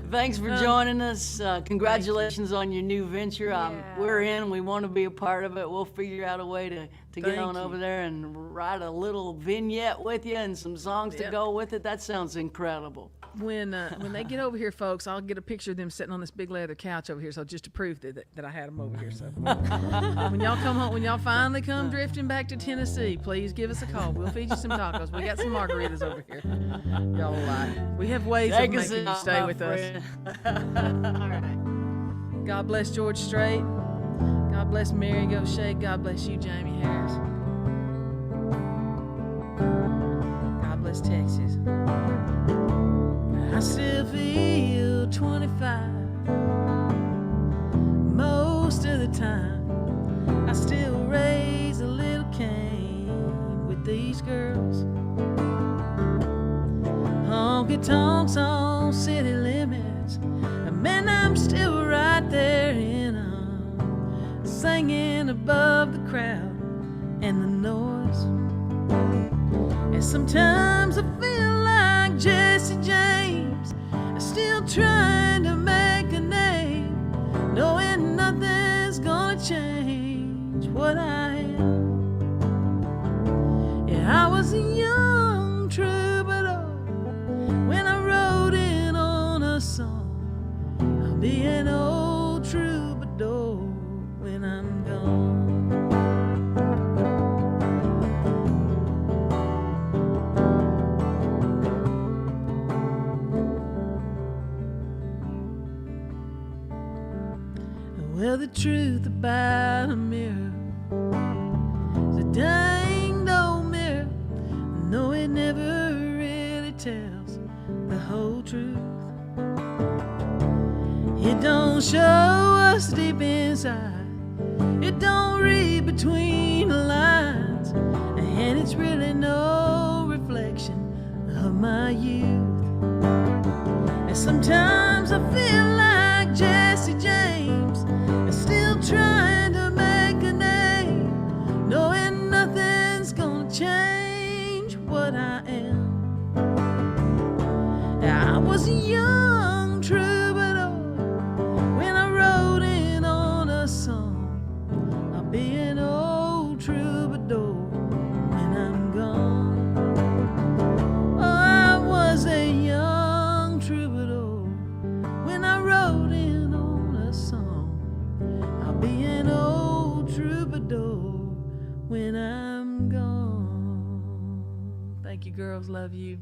Speaker 1: Thanks for joining us. Congratulations on your new venture.
Speaker 2: Yeah.
Speaker 1: We're in. We want to be a part of it. We'll figure out a way to get
Speaker 3: Thank
Speaker 1: on
Speaker 3: you.
Speaker 1: over there and write a little vignette with you and some songs to
Speaker 3: Yep.
Speaker 1: go with it. That sounds incredible.
Speaker 3: When they get over here, folks, I'll get a picture of them sitting on this big leather couch over here, so just to prove that I had them over here. So when y'all come home, when y'all finally come drifting back to Tennessee, please give us a call. We'll feed you some tacos. We got some margaritas over here. Y'all will like. We have ways of
Speaker 1: Take us
Speaker 3: making you
Speaker 1: out,
Speaker 3: stay
Speaker 1: my
Speaker 3: with
Speaker 1: friend.
Speaker 3: us. All right. God bless George Strait. God bless Mary Gauthier. God bless you, Jamie Harris. God bless Texas. I still feel 25 most of the time. I still raise a little Cain with these girls. Honky tonks on city limits. Man, I'm still right there in 'em, singing above the crowd and the noise. And sometimes I feel like Jesse James, still trying to make a name, knowing nothing's gonna change what I am. Yeah, I was a young troubadour when I wrote in on a song. I'll be an old troubadour when I'm gone. Well, the truth about a mirror is a danged old mirror. No, it never really tells the whole truth. It don't show us deep inside. It don't read between the lines. And it's really no reflection of my youth. And sometimes I feel like Jesse James, still trying to make a name, knowing nothing's gonna change what I am. I was a young troubadour when I wrote in on a song. I'll be an old troubadour when I'm gone. Oh, I was a young troubadour when I wrote in on Thank you, girls. Love you.